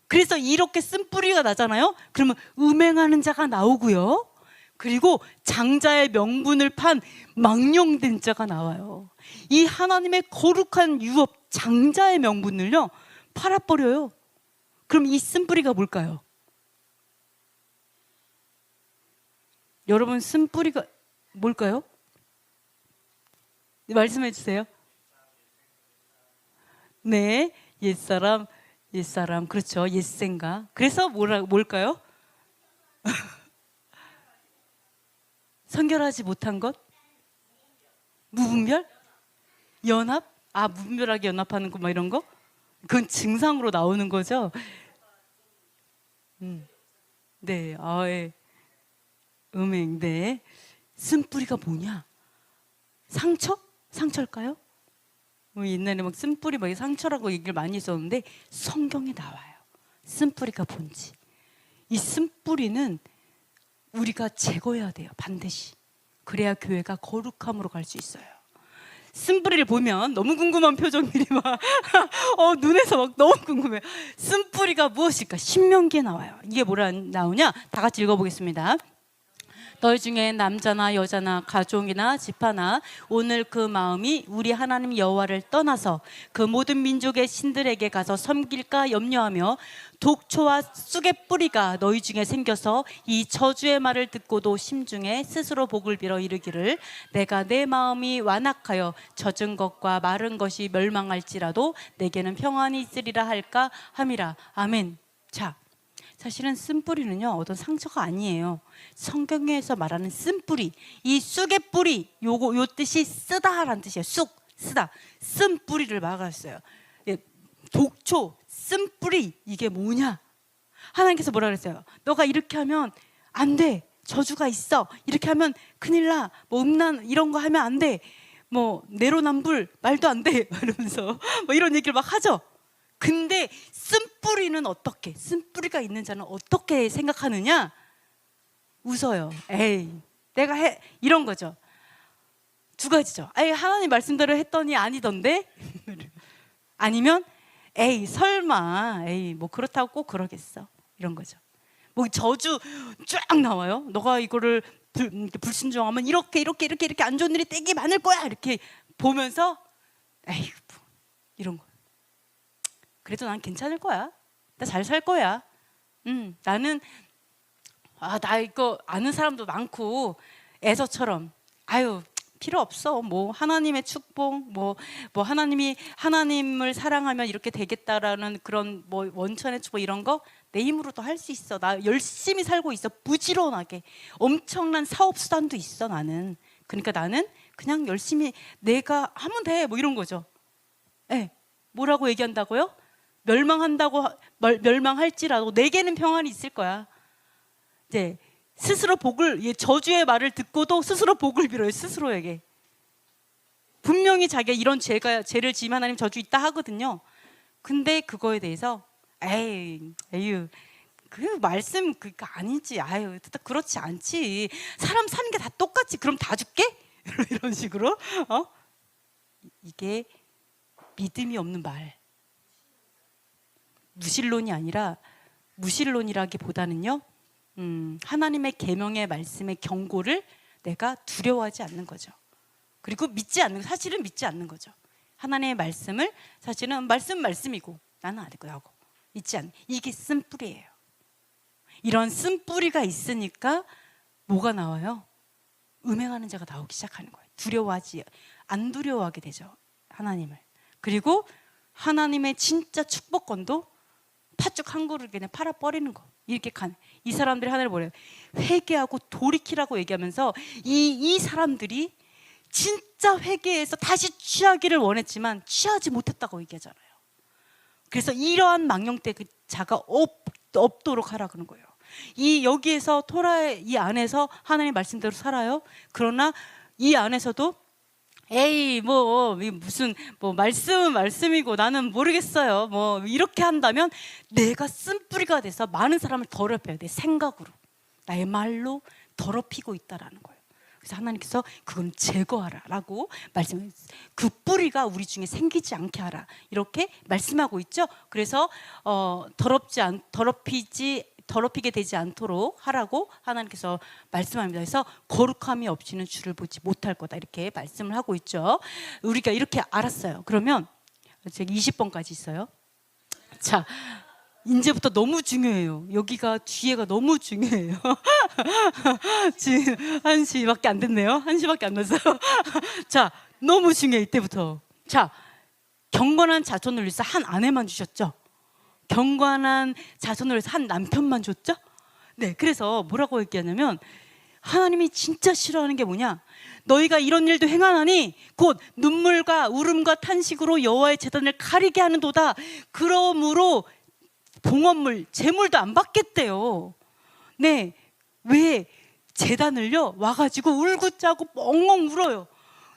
그래서 이렇게 쓴뿌리가 나잖아요. 그러면 음행하는 자가 나오고요. 그리고 장자의 명분을 판 망령된 자가 나와요. 이 하나님의 거룩한 유업 장자의 명분을요 팔아버려요. 그럼 이 쓴뿌리가 뭘까요? 여러분, 쓴뿌리가 뭘까요? 말씀해 주세요. 네, 옛사람, 그렇죠. 옛생각. 그래서 뭘까요? 선결하지 못한 것? 무분별? 연합? 무분별하게 연합하는 거, 막 이런 거? 그건 증상으로 나오는 거죠. 네, 음행, 네. 쓴뿌리가 뭐냐? 상처일까요? 옛날에 막 쓴뿌리 막 상처라고 얘기를 많이 했었는데 성경에 나와요. 쓴뿌리가 뭔지. 이 쓴뿌리는 우리가 제거해야 돼요. 반드시. 그래야 교회가 거룩함으로 갈 수 있어요. 쓴뿌리를 보면 너무 궁금한 표정들이 막 눈에서 막 너무 궁금해요. 쓴뿌리가 무엇일까? 신명기에 나와요. 이게 뭐라 나오냐? 다 같이 읽어보겠습니다. 너희 중에 남자나 여자나 가족이나 지파나 오늘 그 마음이 우리 하나님 여호와를 떠나서 그 모든 민족의 신들에게 가서 섬길까 염려하며 독초와 쑥의 뿌리가 너희 중에 생겨서 이 저주의 말을 듣고도 심중에 스스로 복을 빌어 이르기를 내가 내 마음이 완악하여 젖은 것과 마른 것이 멸망할지라도 내게는 평안이 있으리라 할까 함이라. 아멘. 자, 사실은 쓴뿌리는요 어떤 상처가 아니에요. 성경에서 말하는 쓴뿌리, 이 쑥의 뿌리, 요 뜻이 쓰다라는 뜻이에요. 쓰다, 쓴뿌리를 막았어요. 독초, 쓴뿌리, 이게 뭐냐? 하나님께서 뭐라 그랬어요? 너가 이렇게 하면 안 돼. 저주가 있어. 이렇게 하면 큰일 나. 뭐 음란 이런 거 하면 안 돼. 뭐 내로남불 말도 안 돼. 이러면서 뭐 이런 얘기를 막 하죠. 근데 쓴뿌리는 어떻게? 쓴뿌리가 있는 자는 어떻게 생각하느냐? 웃어요. 에이, 내가 해. 이런 거죠. 두 가지죠. 에이, 하나님 말씀대로 했더니 아니던데? 아니면 에이, 설마. 에이, 뭐 그렇다고 꼭 그러겠어. 이런 거죠. 뭐 저주 쫙 나와요. 너가 이거를 불순종하면 이렇게 안 좋은 일이 되게 많을 거야. 이렇게 보면서 에이, 이런 거. 그래도 난 괜찮을 거야. 나 잘 살 거야. 나는 나 이거 아는 사람도 많고 에서처럼 아유 필요 없어. 뭐 하나님의 축복, 뭐 하나님이 하나님을 사랑하면 이렇게 되겠다라는 그런 뭐 원천의 축복 이런 거 내 힘으로도 할 수 있어. 나 열심히 살고 있어. 부지런하게 엄청난 사업 수단도 있어 나는. 그러니까 나는 그냥 열심히 내가 하면 돼. 뭐 이런 거죠. 네. 뭐라고 얘기한다고요? 멸망할지라도 내게는 평안이 있을 거야. 이제 스스로 저주의 말을 듣고도 스스로 복을 빌어요. 스스로에게. 분명히 자기가 이런 죄를 지면 하나님 저주 있다 하거든요. 근데 그거에 대해서 에휴 그 말씀 그거 아니지. 아유 그렇지 않지. 사람 사는 게 다 똑같지. 그럼 다 죽게? 이런 식으로 이게 믿음이 없는 말. 무신론이 아니라 무신론이라기보다는요. 하나님의 계명의 말씀의 경고를 내가 두려워하지 않는 거죠. 그리고 사실은 믿지 않는 거죠. 하나님의 말씀을 사실은 말씀이고 나는 아니고 하고 믿지 않는 이게 쓴뿌리예요. 이런 쓴뿌리가 있으니까 뭐가 나와요? 음행하는 자가 나오기 시작하는 거예요. 안 두려워하게 되죠. 하나님을. 그리고 하나님의 진짜 축복권도 팥죽 한 그릇 그냥 팔아버리는 거. 이렇게 이 사람들이 하나님을 뭐래요? 회개하고 돌이키라고 얘기하면서 이 사람들이 진짜 회개해서 다시 취하기를 원했지만 취하지 못했다고 얘기하잖아요. 그래서 이러한 망령대자가 없도록 하라 그러는 거예요. 여기에서 토라의 이 안에서 하나님의 말씀대로 살아요. 그러나 이 안에서도 에이 무슨 말씀은 말씀이고 나는 모르겠어요. 뭐 이렇게 한다면 내가 쓴뿌리가 돼서 많은 사람을 더럽혀요. 내 생각으로 나의 말로 더럽히고 있다라는 거예요. 그래서 하나님께서 그건 제거하라라고 말씀해요. 그 뿌리가 우리 중에 생기지 않게 하라 이렇게 말씀하고 있죠. 그래서 더럽히게 되지 않도록 하라고 하나님께서 말씀합니다. 그래서 거룩함이 없이는 주를 보지 못할 거다 이렇게 말씀을 하고 있죠. 우리가 이렇게 알았어요. 그러면 제가 20번까지 있어요. 자, 이제부터 너무 중요해요. 여기가 뒤에가 너무 중요해요. 지금 1시밖에 안 됐네요. 1시밖에 안 됐어요. 자, 너무 중요해 이때부터. 자, 경건한 자손을 위해서 한 아내만 주셨죠. 경건한 자손을 위해서 한 남편만 줬죠? 네, 그래서 뭐라고 얘기하냐면 하나님이 진짜 싫어하는 게 뭐냐? 너희가 이런 일도 행하나니 곧 눈물과 울음과 탄식으로 여호와의 제단을 가리게 하는도다. 그러므로 봉헌물, 제물도 안 받겠대요. 네, 왜 제단을요 와가지고 울고 짜고 엉엉 울어요.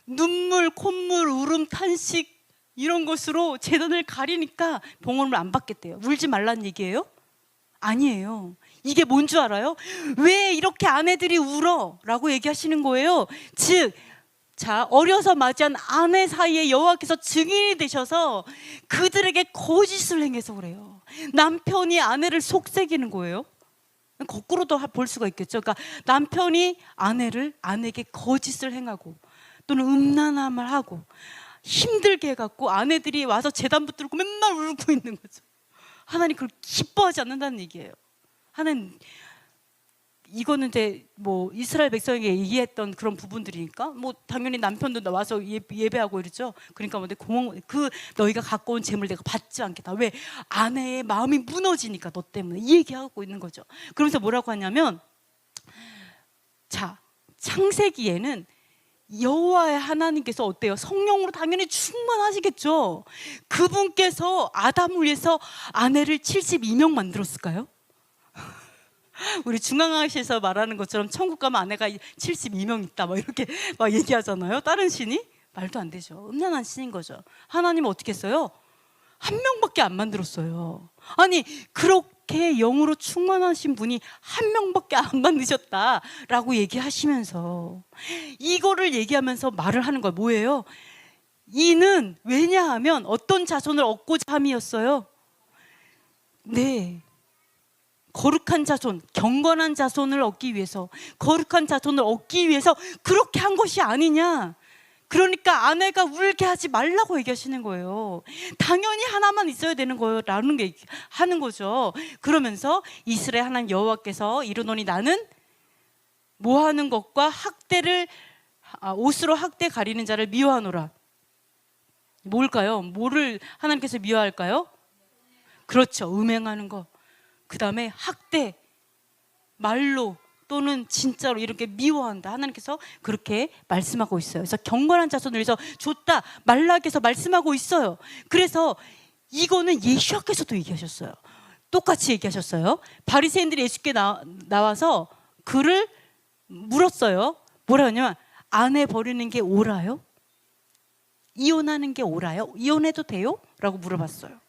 눈물, 콧물, 울음, 탄식 이런 것으로 제단을 가리니까 봉헌을 안 받겠대요. 울지 말란 얘기예요? 아니에요. 이게 뭔 줄 알아요? 왜 이렇게 아내들이 울어? 라고 얘기하시는 거예요. 즉, 어려서 맞이한 아내 사이에 여호와께서 증인이 되셔서 그들에게 거짓을 행해서 그래요. 남편이 아내를 속삭이는 거예요. 거꾸로도 볼 수가 있겠죠. 그러니까 남편이 아내에게 거짓을 행하고 또는 음란함을 하고 힘들게 해갖고 아내들이 와서 제단 붙들고 맨날 울고 있는 거죠. 하나님 그걸 기뻐하지 않는다는 얘기예요. 하나님 이거는 이제 이스라엘 백성에게 얘기했던 그런 부분들이니까 당연히 남편도 와서 예배하고 이러죠. 그러니까 너희가 갖고 온 재물 내가 받지 않겠다. 왜? 아내의 마음이 무너지니까 너 때문에 이 얘기하고 있는 거죠. 그러면서 뭐라고 하냐면 창세기에는 여호와의 하나님께서 어때요? 성령으로 당연히 충만하시겠죠. 그분께서 아담을 위해서 아내를 72명 만들었을까요? 우리 중앙아시아에서 말하는 것처럼 천국 가면 아내가 72명 있다 막 이렇게 막 얘기하잖아요. 다른 신이 말도 안 되죠. 음란한 신인 거죠. 하나님은 어떻게 했어요? 한 명밖에 안 만들었어요. 아니 그렇게 영으로 충만하신 분이 한 명밖에 안 만드셨다라고 얘기하시면서 이거를 얘기하면서 말을 하는 거예요. 뭐예요? 이는 왜냐하면 어떤 자손을 얻고자 함이었어요. 네, 거룩한 자손, 경건한 자손을 얻기 위해서, 거룩한 자손을 얻기 위해서 그렇게 한 것이 아니냐. 그러니까 아내가 울게 하지 말라고 얘기하시는 거예요. 당연히 하나만 있어야 되는 거라는 게 하는 거죠. 그러면서 이스라엘 하나님 여호와께서 이르노니 나는 모하는 것과 학대를 옷으로 학대 가리는 자를 미워하노라. 뭘까요? 뭐를 하나님께서 미워할까요? 그렇죠. 음행하는 거. 그 다음에 학대, 말로 또는 진짜로 이렇게 미워한다. 하나님께서 그렇게 말씀하고 있어요. 그래서 경건한 자손을 위해서 줬다. 말라께서 말씀하고 있어요. 그래서 이거는 예수께서도 얘기하셨어요. 똑같이 얘기하셨어요. 바리새인들이 예수께 나와서 그를 물었어요. 뭐라고 하냐면 아내 버리는 게 옳아요? 이혼하는 게 옳아요? 이혼해도 돼요? 라고 물어봤어요.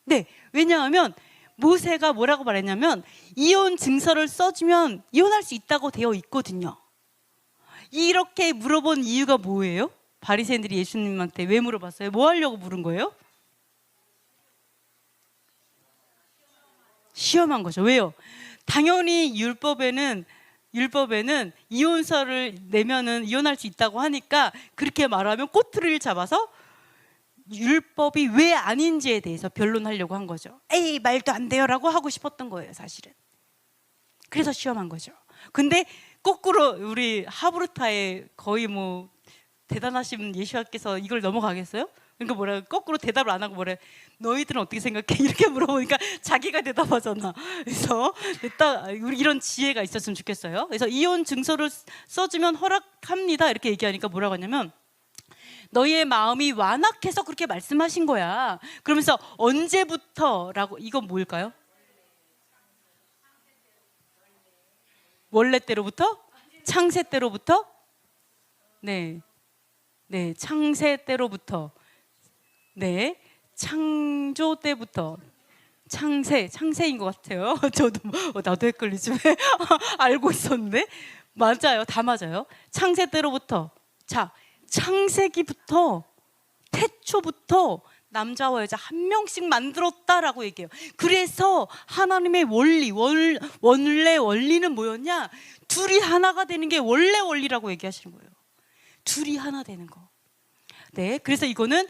네, 왜냐하면 모세가 뭐라고 말했냐면 이혼 증서를 써주면 이혼할 수 있다고 되어 있거든요. 이렇게 물어본 이유가 뭐예요? 바리새인들이 예수님한테 왜 물어봤어요? 뭐 하려고 물은 거예요? 시험한 거죠. 왜요? 당연히 율법에는 이혼서를 내면은 이혼할 수 있다고 하니까 그렇게 말하면 꼬투리를 잡아서 율법이 왜 아닌지에 대해서 변론하려고 한 거죠. 에이 말도 안 돼요라고 하고 싶었던 거예요, 사실은. 그래서 시험한 거죠. 근데 거꾸로 우리 하브르타의 거의 뭐 대단하신 예수님께서 이걸 넘어가겠어요? 그러니까 뭐라 거꾸로 대답을 안 하고 뭐래? 너희들은 어떻게 생각해? 이렇게 물어보니까 자기가 대답하잖아. 그래서 딱 우리 이런 지혜가 있었으면 좋겠어요. 그래서 이혼 증서를 써주면 허락합니다 이렇게 얘기하니까 뭐라고 하냐면 너희의 마음이 완악해서 그렇게 말씀하신 거야. 그러면서 언제부터라고, 이건 뭘까요? 원래 때로부터? 창세 때로부터? 네, 네, 창세 때로부터. 네, 창조 때부터. 창세인 것 같아요. 저도 나도 헷갈리지 왜 알고 있었는데 맞아요, 다 맞아요. 창세 때로부터. 자, 창세기부터 태초부터 남자와 여자 한 명씩 만들었다라고 얘기해요. 그래서 하나님의 원래 원리는 뭐였냐? 둘이 하나가 되는 게 원래 원리라고 얘기하시는 거예요. 둘이 하나 되는 거. 네, 그래서 이거는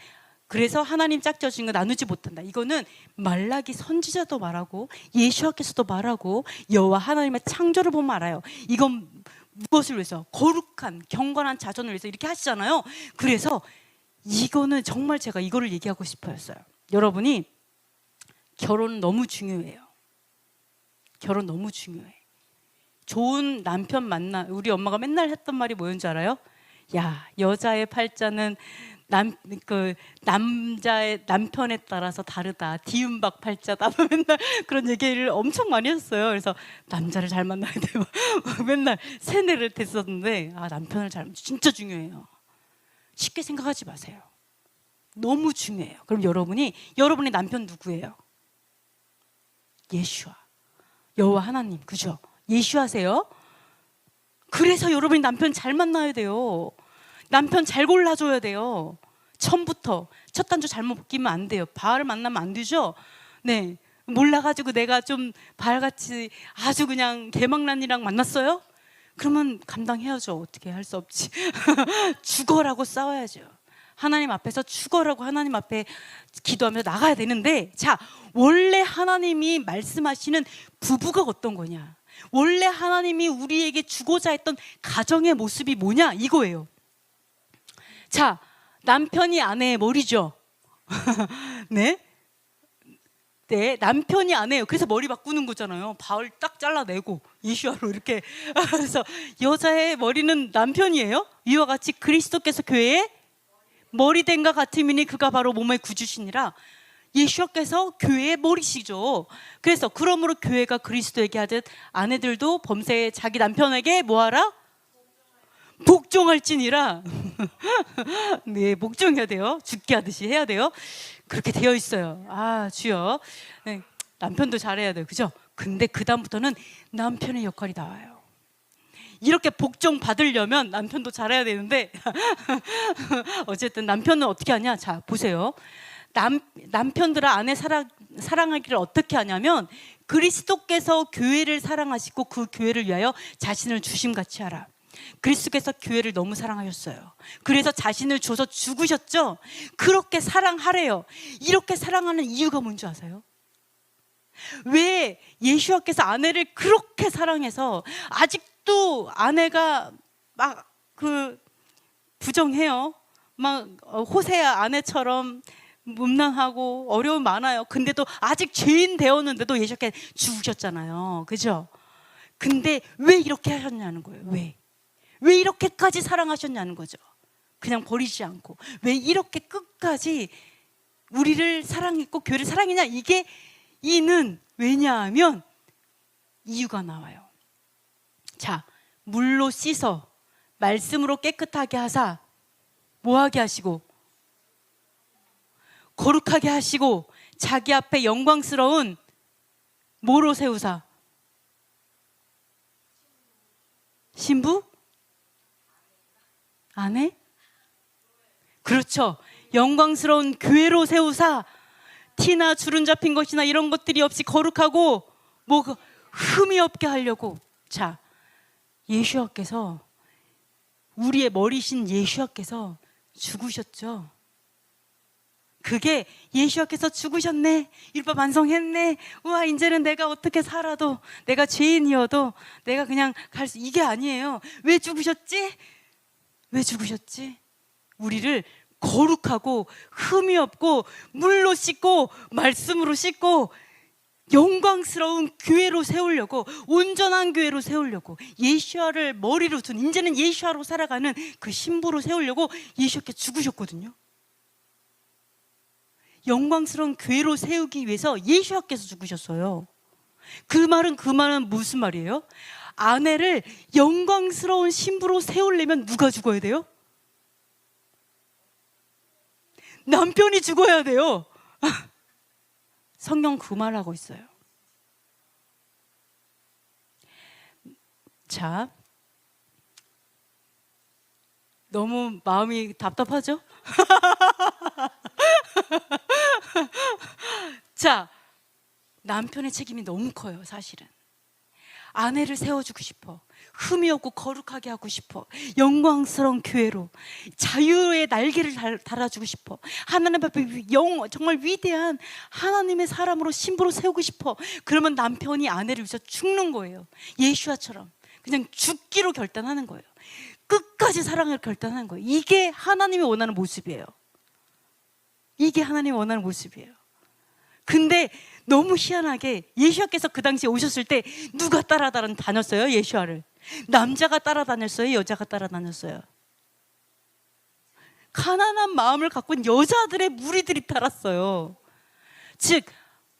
그래서 하나님 짝져진 거 나누지 못한다. 이거는 말라기 선지자도 말하고 예수께서도 말하고 여호와 하나님의 창조를 보면 알아요. 이건 무엇을 위해서? 거룩한 경건한 자손을 위해서 이렇게 하시잖아요. 그래서 이거는 정말 제가 이거를 얘기하고 싶어였어요. 여러분이 결혼 너무 중요해요. 결혼 너무 중요해. 좋은 남편 만나. 우리 엄마가 맨날 했던 말이 뭐였는지 알아요? 야, 여자의 팔자는 남자의 남편에 따라서 다르다. 디음박 팔자다. 맨날 그런 얘기를 엄청 많이 했어요. 그래서 남자를 잘 만나야 돼요. 맨날 세뇌를 됐었는데 남편을 진짜 중요해요. 쉽게 생각하지 마세요. 너무 중요해요. 그럼 여러분의 남편 누구예요? 예수와 여호와 하나님, 그죠? 예수하세요. 그래서 여러분이 남편 잘 만나야 돼요. 남편 잘 골라줘야 돼요. 처음부터 첫 단추 잘못 끼면 안 돼요. 바알을 만나면 안 되죠. 네, 몰라가지고 내가 좀 바알같이 아주 그냥 개망란이랑 만났어요? 그러면 감당해야죠. 어떻게 할 수 없지. 죽어라고 싸워야죠. 하나님 앞에서 죽어라고 하나님 앞에 기도하면서 나가야 되는데, 자, 원래 하나님이 말씀하시는 부부가 어떤 거냐, 원래 하나님이 우리에게 주고자 했던 가정의 모습이 뭐냐, 이거예요. 자, 남편이 아내의 머리죠. 네? 네, 남편이 아내예요. 그래서 머리 바꾸는 거잖아요. 바울 딱 잘라내고 이슈아로 이렇게. 그래서 여자의 머리는 남편이에요. 이와 같이 그리스도께서 교회의 머리 된과 같음이니 그가 바로 몸의 구주시니라. 예수께서 교회의 머리시죠. 그래서 그러므로 교회가 그리스도에게 하듯 아내들도 범사에 자기 남편에게 뭐하라? 복종할지니라. 네, 복종해야 돼요. 죽게 하듯이 해야 돼요. 그렇게 되어 있어요. 아, 주여. 네, 남편도 잘해야 돼요. 그죠? 근데 그 다음부터는 남편의 역할이 나와요. 이렇게 복종 받으려면 남편도 잘해야 되는데 어쨌든 남편은 어떻게 하냐? 자, 보세요. 남편들아 아내 사랑하기를 어떻게 하냐면 그리스도께서 교회를 사랑하시고 그 교회를 위하여 자신을 주심같이 하라. 그리스도께서 교회를 너무 사랑하셨어요. 그래서 자신을 줘서 죽으셨죠. 그렇게 사랑하래요. 이렇게 사랑하는 이유가 뭔지 아세요? 왜 예수와께서 아내를 그렇게 사랑해서 아직도 아내가 막 부정해요. 막 호세아 아내처럼 문난하고 어려움 많아요. 근데도 아직 죄인 되었는데도 예수께 죽으셨잖아요. 그죠? 근데 왜 이렇게 하셨냐는 거예요. 왜 이렇게까지 사랑하셨냐는 거죠. 그냥 버리지 않고 왜 이렇게 끝까지 우리를 사랑했고 교회를 사랑했냐. 이는 왜냐하면 이유가 나와요. 자, 물로 씻어 말씀으로 깨끗하게 하사 뭐하게 하시고 거룩하게 하시고 자기 앞에 영광스러운 뭐로 세우사? 신부? 아내? 그렇죠. 영광스러운 교회로 세우사 티나 주름 잡힌 것이나 이런 것들이 없이 거룩하고 흠이 없게 하려고. 자, 예수와께서 우리의 머리신 예수와께서 죽으셨죠. 그게 예수와께서 죽으셨네, 율법 완성했네, 우와 이제는 내가 어떻게 살아도 내가 죄인이어도 내가 그냥 이게 아니에요. 왜 죽으셨지? 우리를 거룩하고 흠이 없고 물로 씻고 말씀으로 씻고 영광스러운 교회로 세우려고, 온전한 교회로 세우려고, 예수와를 머리로 둔, 이제는 예수와로 살아가는 그 신부로 세우려고 예수께 죽으셨거든요. 영광스러운 교회로 세우기 위해서 예수와께서 죽으셨어요. 그 말은 무슨 말이에요? 아내를 영광스러운 신부로 세우려면 누가 죽어야 돼요? 남편이 죽어야 돼요. 성경 그 말하고 있어요. 자, 너무 마음이 답답하죠? 자, 남편의 책임이 너무 커요. 사실은 아내를 세워주고 싶어, 흠이 없고 거룩하게 하고 싶어, 영광스러운 교회로 자유의 날개를 달아주고 싶어, 하나님 앞에 정말 위대한 하나님의 사람으로 신부로 세우고 싶어. 그러면 남편이 아내를 위해서 죽는 거예요. 예수와처럼 그냥 죽기로 결단하는 거예요. 끝까지 사랑을 결단하는 거예요. 이게 하나님이 원하는 모습이에요. 근데 너무 희한하게 예수와께서 그 당시에 오셨을 때 누가 따라다녔어요? 예수와를 남자가 따라다녔어요? 여자가 따라다녔어요? 가난한 마음을 갖고 있는 여자들의 무리들이 따랐어요. 즉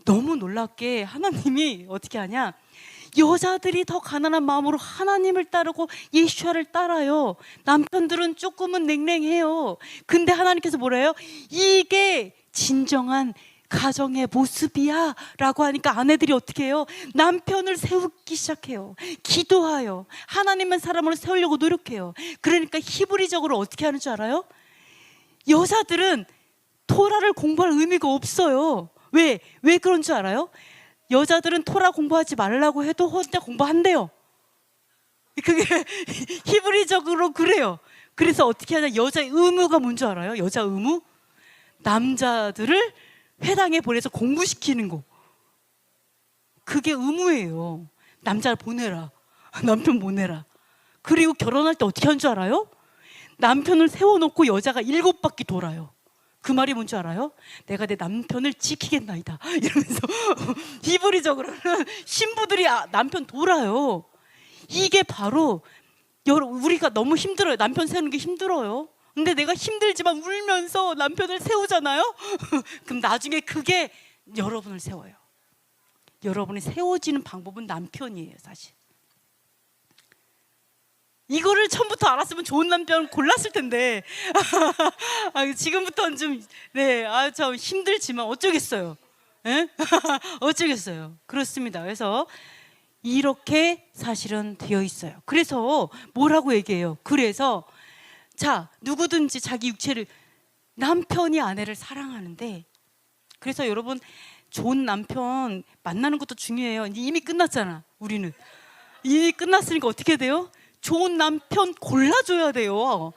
너무 놀랍게 하나님이 어떻게 하냐, 여자들이 더 가난한 마음으로 하나님을 따르고 예수와를 따라요. 남편들은 조금은 냉랭해요. 근데 하나님께서 뭐래요? 이게 진정한 가정의 모습이야 라고 하니까 아내들이 어떻게 해요? 남편을 세우기 시작해요. 기도하여 하나님의 사람으로 세우려고 노력해요. 그러니까 히브리적으로 어떻게 하는 줄 알아요? 여자들은 토라를 공부할 의미가 없어요. 왜 그런 줄 알아요? 여자들은 토라 공부하지 말라고 해도 혼자 공부한대요. 그게 히브리적으로 그래요. 그래서 어떻게 하냐, 여자의 의무가 뭔지 알아요? 여자 의무? 남자들을 회당에 보내서 공부시키는 거. 그게 의무예요. 남자를 보내라, 남편 보내라. 그리고 결혼할 때 어떻게 하는 줄 알아요? 남편을 세워놓고 여자가 7바퀴 돌아요. 그 말이 뭔지 알아요? 내가 내 남편을 지키겠나이다 이러면서 히브리적으로는 신부들이 남편 돌아요. 이게 바로 우리가 너무 힘들어요. 남편 세우는 게 힘들어요. 근데 내가 힘들지만 울면서 남편을 세우잖아요. 그럼 나중에 그게 여러분을 세워요. 여러분이 세워지는 방법은 남편이에요, 사실. 이거를 처음부터 알았으면 좋은 남편 골랐을 텐데 지금부터는 좀 참 힘들지만 어쩌겠어요. 예? 어쩌겠어요. 그렇습니다. 그래서 이렇게 사실은 되어 있어요. 그래서 뭐라고 얘기해요? 그래서 자, 누구든지 자기 육체를, 남편이 아내를 사랑하는데, 그래서 여러분 좋은 남편 만나는 것도 중요해요. 이미 끝났잖아. 우리는 이미 끝났으니까 어떻게 돼요? 좋은 남편 골라줘야 돼요.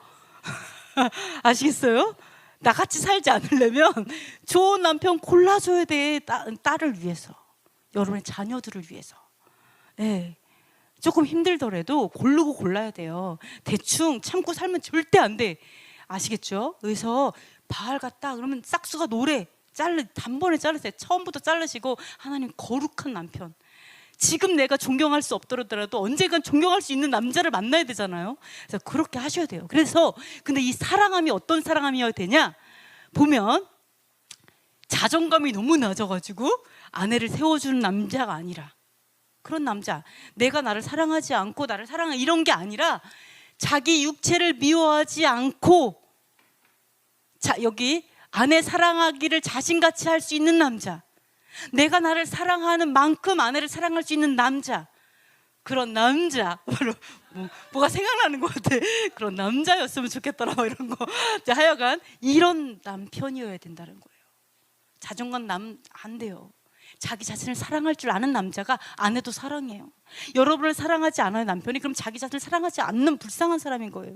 아시겠어요? 나같이 살지 않으려면 좋은 남편 골라줘야 돼. 딸을 위해서, 여러분의 자녀들을 위해서. 네. 조금 힘들더라도 고르고 골라야 돼요. 대충 참고 살면 절대 안 돼. 아시겠죠? 그래서 바알 같다 그러면 싹수가 노래 단번에 자르세요. 처음부터 자르시고, 하나님 거룩한 남편, 지금 내가 존경할 수 없더라도 언젠간 존경할 수 있는 남자를 만나야 되잖아요. 그래서 그렇게 하셔야 돼요. 그래서 근데 이 사랑함이 어떤 사랑함이어야 되냐 보면, 자존감이 너무 낮아가지고 아내를 세워주는 남자가 아니라, 그런 남자, 내가 나를 사랑하지 않고 나를 사랑해 이런 게 아니라, 자기 육체를 미워하지 않고, 자, 여기 아내 사랑하기를 자신같이 할 수 있는 남자, 내가 나를 사랑하는 만큼 아내를 사랑할 수 있는 남자, 그런 남자, 바로 뭐가 생각나는 것 같아. 그런 남자였으면 좋겠더라 이런 거. 하여간 이런 남편이어야 된다는 거예요. 자존감 안 돼요. 자기 자신을 사랑할 줄 아는 남자가 아내도 사랑해요. 여러분을 사랑하지 않아요, 남편이? 그럼 자기 자신을 사랑하지 않는 불쌍한 사람인 거예요.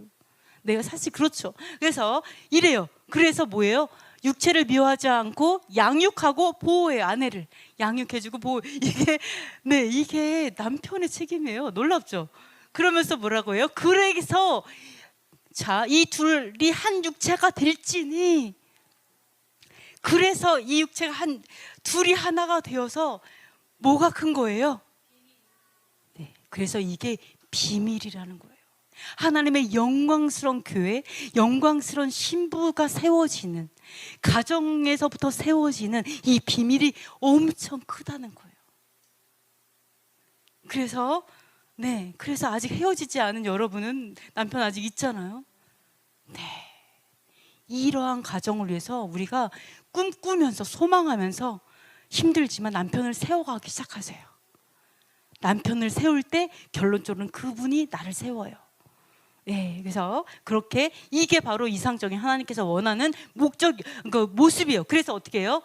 내가 사실 그렇죠. 그래서 이래요. 그래서 뭐예요? 육체를 미워하지 않고 양육하고 보호해요. 아내를 양육해주고 보호. 이게 남편의 책임이에요. 놀랍죠? 그러면서 뭐라고 해요? 그래서 자, 이 둘이 한 육체가 될지니, 그래서 이 육체가 둘이 하나가 되어서 뭐가 큰 거예요? 네, 그래서 이게 비밀이라는 거예요. 하나님의 영광스러운 교회, 영광스러운 신부가 세워지는, 가정에서부터 세워지는 이 비밀이 엄청 크다는 거예요. 그래서 그래서 아직 헤어지지 않은 여러분은 남편 아직 있잖아요. 이러한 가정을 위해서 우리가 꿈꾸면서 소망하면서 힘들지만 남편을 세워가기 시작하세요. 남편을 세울 때 결론적으로는 그분이 나를 세워요. 그래서 그렇게, 이게 바로 이상적인 하나님께서 원하는 모습이에요. 그래서 어떻게 해요?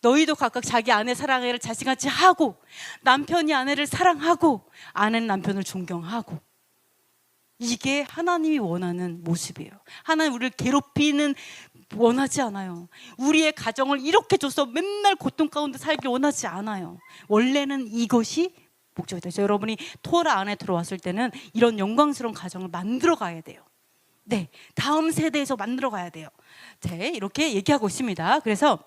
너희도 각각 자기 아내 사랑을 자신같이 하고, 남편이 아내를 사랑하고, 아내는 남편을 존경하고. 이게 하나님이 원하는 모습이에요. 하나님 우리를 괴롭히는 원하지 않아요. 우리의 가정을 이렇게 줘서 맨날 고통 가운데 살길 원하지 않아요. 원래는 이것이 목적이다. 여러분이 토라 안에 들어왔을 때는 이런 영광스러운 가정을 만들어 가야 돼요. 다음 세대에서 만들어 가야 돼요. 이렇게 얘기하고 있습니다. 그래서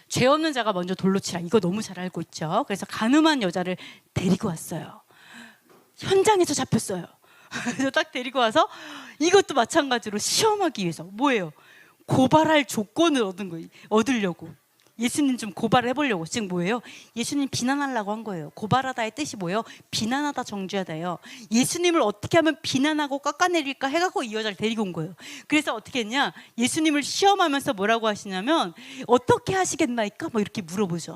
죄 없는 자가 먼저 돌로 치라, 이거 너무 잘 알고 있죠. 그래서 간음한 여자를 데리고 왔어요. 현장에서 잡혔어요. 그래서 딱 데리고 와서 이것도 마찬가지로 시험하기 위해서 뭐예요? 고발할 조건을 얻으려고. 예수님 좀 고발을 해보려고. 지금 뭐예요? 예수님 비난하려고 한 거예요. 고발하다의 뜻이 뭐예요? 비난하다, 정죄하다예요. 예수님을 어떻게 하면 비난하고 깎아내릴까 해갖고 이 여자를 데리고 온 거예요. 그래서 어떻게 했냐, 예수님을 시험하면서 뭐라고 하시냐면, 어떻게 하시겠나이까? 뭐 이렇게 물어보죠.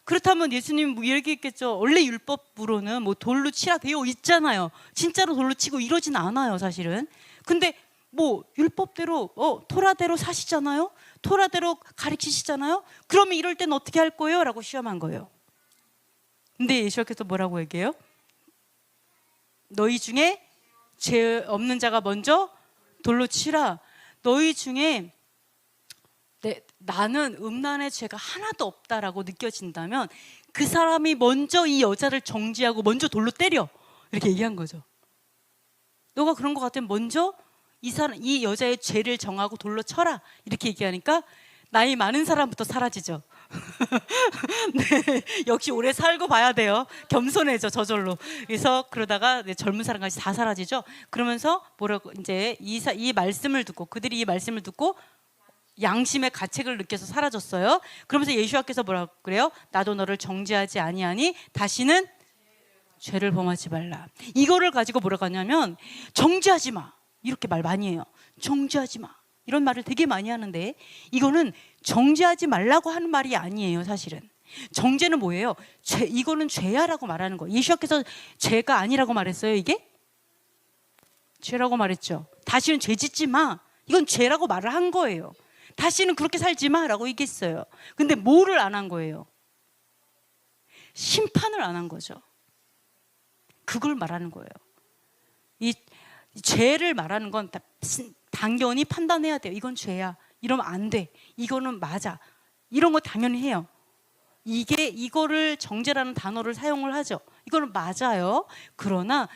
그렇다면 예수님 이렇게 했겠죠. 원래 율법으로는 돌로 치라 되어 있잖아요. 진짜로 돌로 치고 이러진 않아요, 사실은. 근데 율법대로 토라대로 사시잖아요. 토라대로 가르치시잖아요. 그러면 이럴 땐 어떻게 할 거예요? 라고 시험한 거예요. 근데 예수님께서 뭐라고 얘기해요? 너희 중에 죄 없는 자가 먼저 돌로 치라. 너희 중에 나는 음란의 죄가 하나도 없다라고 느껴진다면 그 사람이 먼저 이 여자를 정죄하고 먼저 돌로 때려, 이렇게 얘기한 거죠. 너가 그런 것 같으면 먼저 이 여자의 죄를 정하고 돌로 쳐라, 이렇게 얘기하니까 나이 많은 사람부터 사라지죠. 네, 역시 오래 살고 봐야 돼요. 겸손해져 저절로. 그래서 그러다가 네, 젊은 사람까지 다 사라지죠. 그러면서 뭐라고 이제 이 말씀을 듣고 그들이 이 말씀을 듣고 양심의 가책을 느껴서 사라졌어요. 그러면서 예수와께서 뭐라고 그래요? 나도 너를 정죄하지 아니하니 다시는 죄를 범하지 말라. 이거를 가지고 뭐라고 하냐면 정죄하지 마 이렇게 말 많이 해요. 정죄하지 마 이런 말을 되게 많이 하는데 이거는 정죄하지 말라고 하는 말이 아니에요. 사실은 정죄는 뭐예요? 이거는 죄야라고 말하는 거예요. 예수께서 죄가 아니라고 말했어요. 이게 죄라고 말했죠. 다시는 죄 짓지 마 이건 죄라고 말을 한 거예요. 다시는 그렇게 살지 마라고 얘기했어요. 근데 뭐를 안 한 거예요? 심판을 안 한 거죠. 그걸 말하는 거예요. 이 죄를 말하는 건 당연히 판단해야 돼요. 이건 죄야. 이러면 안 돼. 이거는 맞아. 이런 거 당연히 해요. 이거를 정죄라는 단어를 사용을 하죠. 이거는 맞아요. 그러나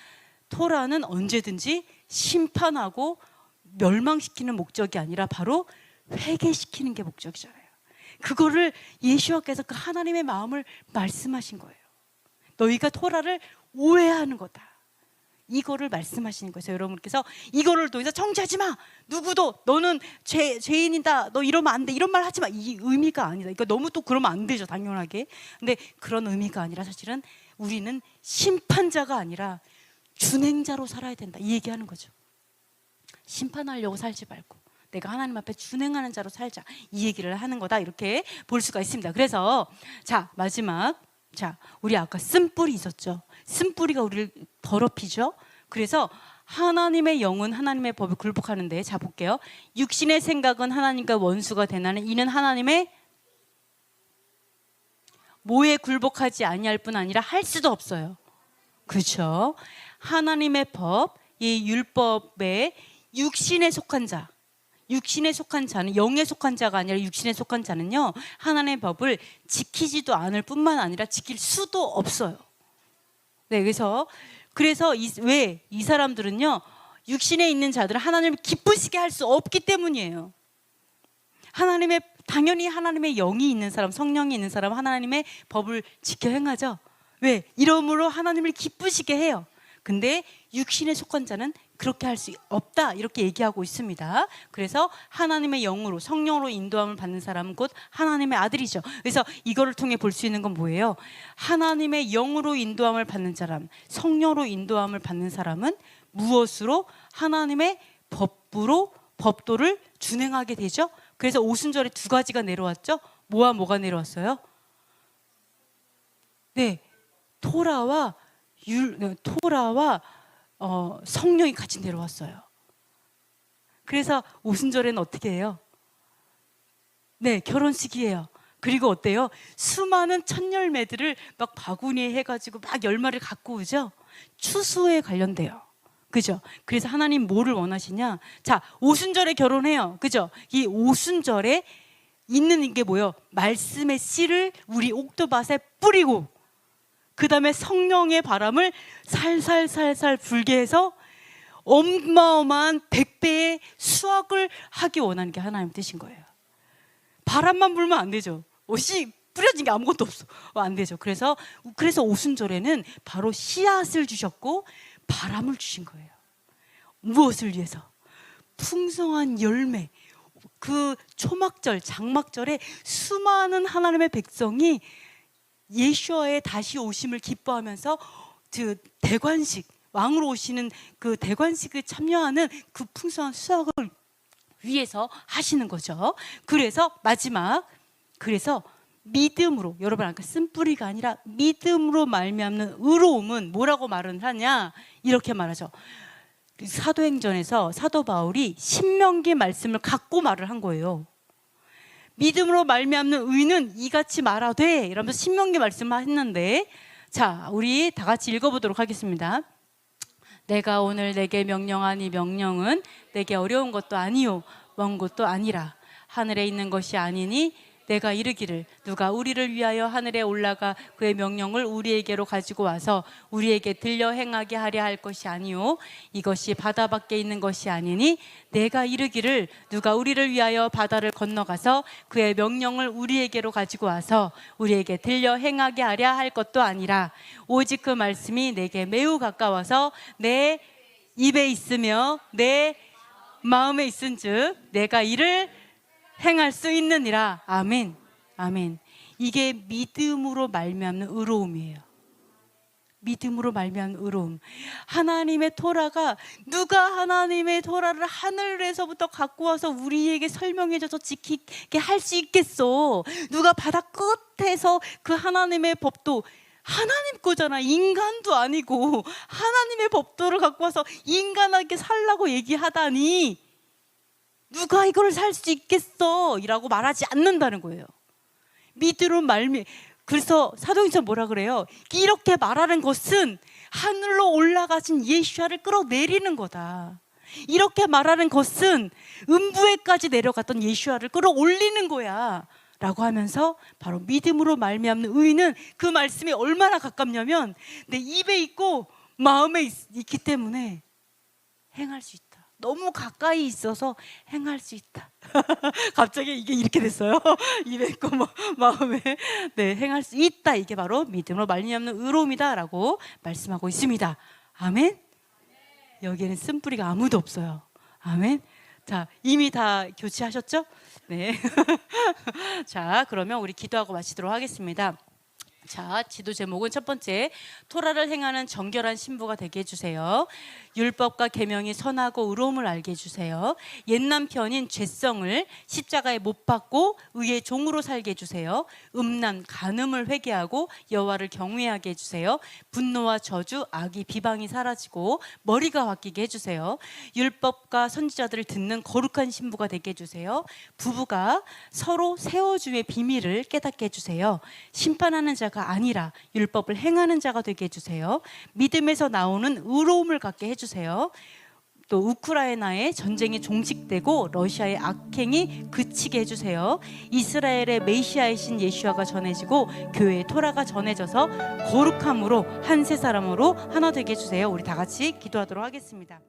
토라는 언제든지 심판하고 멸망시키는 목적이 아니라 바로 회개시키는 게 목적이잖아요. 그거를 예수와께서 그 하나님의 마음을 말씀하신 거예요. 너희가 토라를 오해하는 거다. 이거를 말씀하시는 거예요. 여러분께서 이거를 더 이상 정죄하지 마. 누구도 너는 죄인이다. 너 이러면 안 돼. 이런 말 하지 마. 이 의미가 아니다. 그러니까 너무 또 그러면 안 되죠. 당연하게. 근데 그런 의미가 아니라 사실은 우리는 심판자가 아니라 준행자로 살아야 된다. 이 얘기하는 거죠. 심판하려고 살지 말고 내가 하나님 앞에 준행하는 자로 살자. 이 얘기를 하는 거다. 이렇게 볼 수가 있습니다. 그래서 자 마지막 우리 아까 쓴뿌리 있었죠. 쓴뿌리가 우리를 더럽히죠. 그래서 하나님의 영은 하나님의 법을 굴복하는데 자 볼게요. 육신의 생각은 하나님과 원수가 되나니 이는 하나님의 뭐에 굴복하지 아니할 뿐 아니라 할 수도 없어요. 그렇죠. 하나님의 법, 이 율법에 육신에 속한 자, 육신에 속한 자는 영에 속한 자가 아니라 육신에 속한 자는요 하나님의 법을 지키지도 않을 뿐만 아니라 지킬 수도 없어요. 네, 그래서 왜 이 사람들은요 육신에 있는 자들은 하나님을 기쁘시게 할 수 없기 때문이에요. 당연히 하나님의 영이 있는 사람, 성령이 있는 사람 하나님의 법을 지켜 행하죠. 왜? 이러므로 하나님을 기쁘시게 해요. 근데 육신에 속한 자는 그렇게 할 수 없다 이렇게 얘기하고 있습니다. 그래서 하나님의 영으로 성령으로 인도함을 받는 사람은 곧 하나님의 아들이죠. 그래서 이거를 통해 볼 수 있는 건 뭐예요? 하나님의 영으로 인도함을 받는 사람, 성령으로 인도함을 받는 사람은 무엇으로? 하나님의 법도를 준행하게 되죠. 그래서 오순절에 두 가지가 내려왔죠. 뭐가 내려왔어요? 네, 토라와 성령이 같이 내려왔어요. 그래서 오순절에는 어떻게 해요? 네, 결혼식이에요. 그리고 어때요? 수많은 첫 열매들을 막 바구니에 해가지고 막 열매를 갖고 오죠. 추수에 관련돼요. 그죠? 그래서 하나님 뭐를 원하시냐? 자, 오순절에 결혼해요. 그죠? 이 오순절에 있는 게 뭐예요? 말씀의 씨를 우리 옥토밭에 뿌리고 그 다음에 성령의 바람을 살살살살 불게 해서 어마어마한 100배의 수확을 하기 원하는 게 하나님 뜻인 거예요. 바람만 불면 안 되죠. 씨 뿌려진 게 아무것도 없어. 안 되죠. 그래서 오순절에는 바로 씨앗을 주셨고 바람을 주신 거예요. 무엇을 위해서? 풍성한 열매. 그 초막절, 장막절에 수많은 하나님의 백성이 예수와의 다시 오심을 기뻐하면서 그 대관식, 왕으로 오시는 그 대관식에 참여하는 그 풍성한 수확을 위해서 하시는 거죠. 그래서 마지막, 믿음으로, 여러분 아까 쓴뿌리가 아니라 믿음으로 말미암는 의로움은 뭐라고 말을 하냐? 이렇게 말하죠. 사도행전에서 사도 바울이 신명기 말씀을 갖고 말을 한 거예요. 믿음으로 말미암는 의는 이같이 말하되 이러면서 신명기 말씀을 했는데 자, 우리 다 같이 읽어보도록 하겠습니다. 내가 오늘 내게 명령한 이 명령은 내게 어려운 것도 아니요 먼 것도 아니라 하늘에 있는 것이 아니니 내가 이르기를 누가 우리를 위하여 하늘에 올라가 그의 명령을 우리에게로 가지고 와서 우리에게 들려 행하게 하려 할 것이 아니요 이것이 바다 밖에 있는 것이 아니니 내가 이르기를 누가 우리를 위하여 바다를 건너가서 그의 명령을 우리에게로 가지고 와서 우리에게 들려 행하게 하려 할 것도 아니라 오직 그 말씀이 내게 매우 가까워서 내 입에 있으며 내 마음에 있은즉 내가 이를 행할 수 있느니라. 아멘. 아멘. 이게 믿음으로 말미암는 의로움이에요. 믿음으로 말미암는 의로움. 하나님의 토라가 누가 하나님의 토라를 하늘에서부터 갖고 와서 우리에게 설명해줘서 지키게 할 수 있겠어? 누가 바다 끝에서 그 하나님의 법도 하나님 거잖아. 인간도 아니고 하나님의 법도를 갖고 와서 인간에게 살라고 얘기하다니 누가 이걸 살 수 있겠어? 이라고 말하지 않는다는 거예요. 믿음으로 그래서 사도행전 뭐라 그래요? 이렇게 말하는 것은 하늘로 올라가신 예수야를 끌어내리는 거다. 이렇게 말하는 것은 음부에까지 내려갔던 예수야를 끌어올리는 거야 라고 하면서 바로 믿음으로 말미암는 의인은 그 말씀이 얼마나 가깝냐면 내 입에 있고 마음에 있기 때문에 행할 수 있다. 너무 가까이 있어서 행할 수 있다. 갑자기 이게 이렇게 됐어요. 입에 있고 마음에 행할 수 있다. 이게 바로 믿음으로 말미암는 의로움이다 라고 말씀하고 있습니다. 아멘. 여기에는 쓴뿌리가 아무도 없어요. 아멘. 자, 이미 다 교체하셨죠? 네. 자, 그러면 우리 기도하고 마치도록 하겠습니다. 자, 지도 제목은 첫 번째, 토라를 행하는 정결한 신부가 되게 해주세요. 율법과 계명이 선하고 의로움을 알게 해주세요. 옛 남편인 죄성을 십자가에 못 박고 의의 종으로 살게 해주세요. 음란, 간음을 회개하고 여호와를 경외하게 해주세요. 분노와 저주, 악의 비방이 사라지고 머리가 바뀌게 해주세요. 율법과 선지자들을 듣는 거룩한 신부가 되게 해주세요. 부부가 서로 세워주의 비밀을 깨닫게 해주세요. 심판하는 자가 아니라 율법을 행하는 자가 되게 해주세요. 믿음에서 나오는 의로움을 갖게 해주세요. 또 우크라이나의 전쟁이 종식되고 러시아의 악행이 그치게 해주세요. 이스라엘의 메시아이신 예수아가 전해지고 교회의 토라가 전해져서 거룩함으로 한 세 사람으로 하나 되게 해주세요. 우리 다 같이 기도하도록 하겠습니다.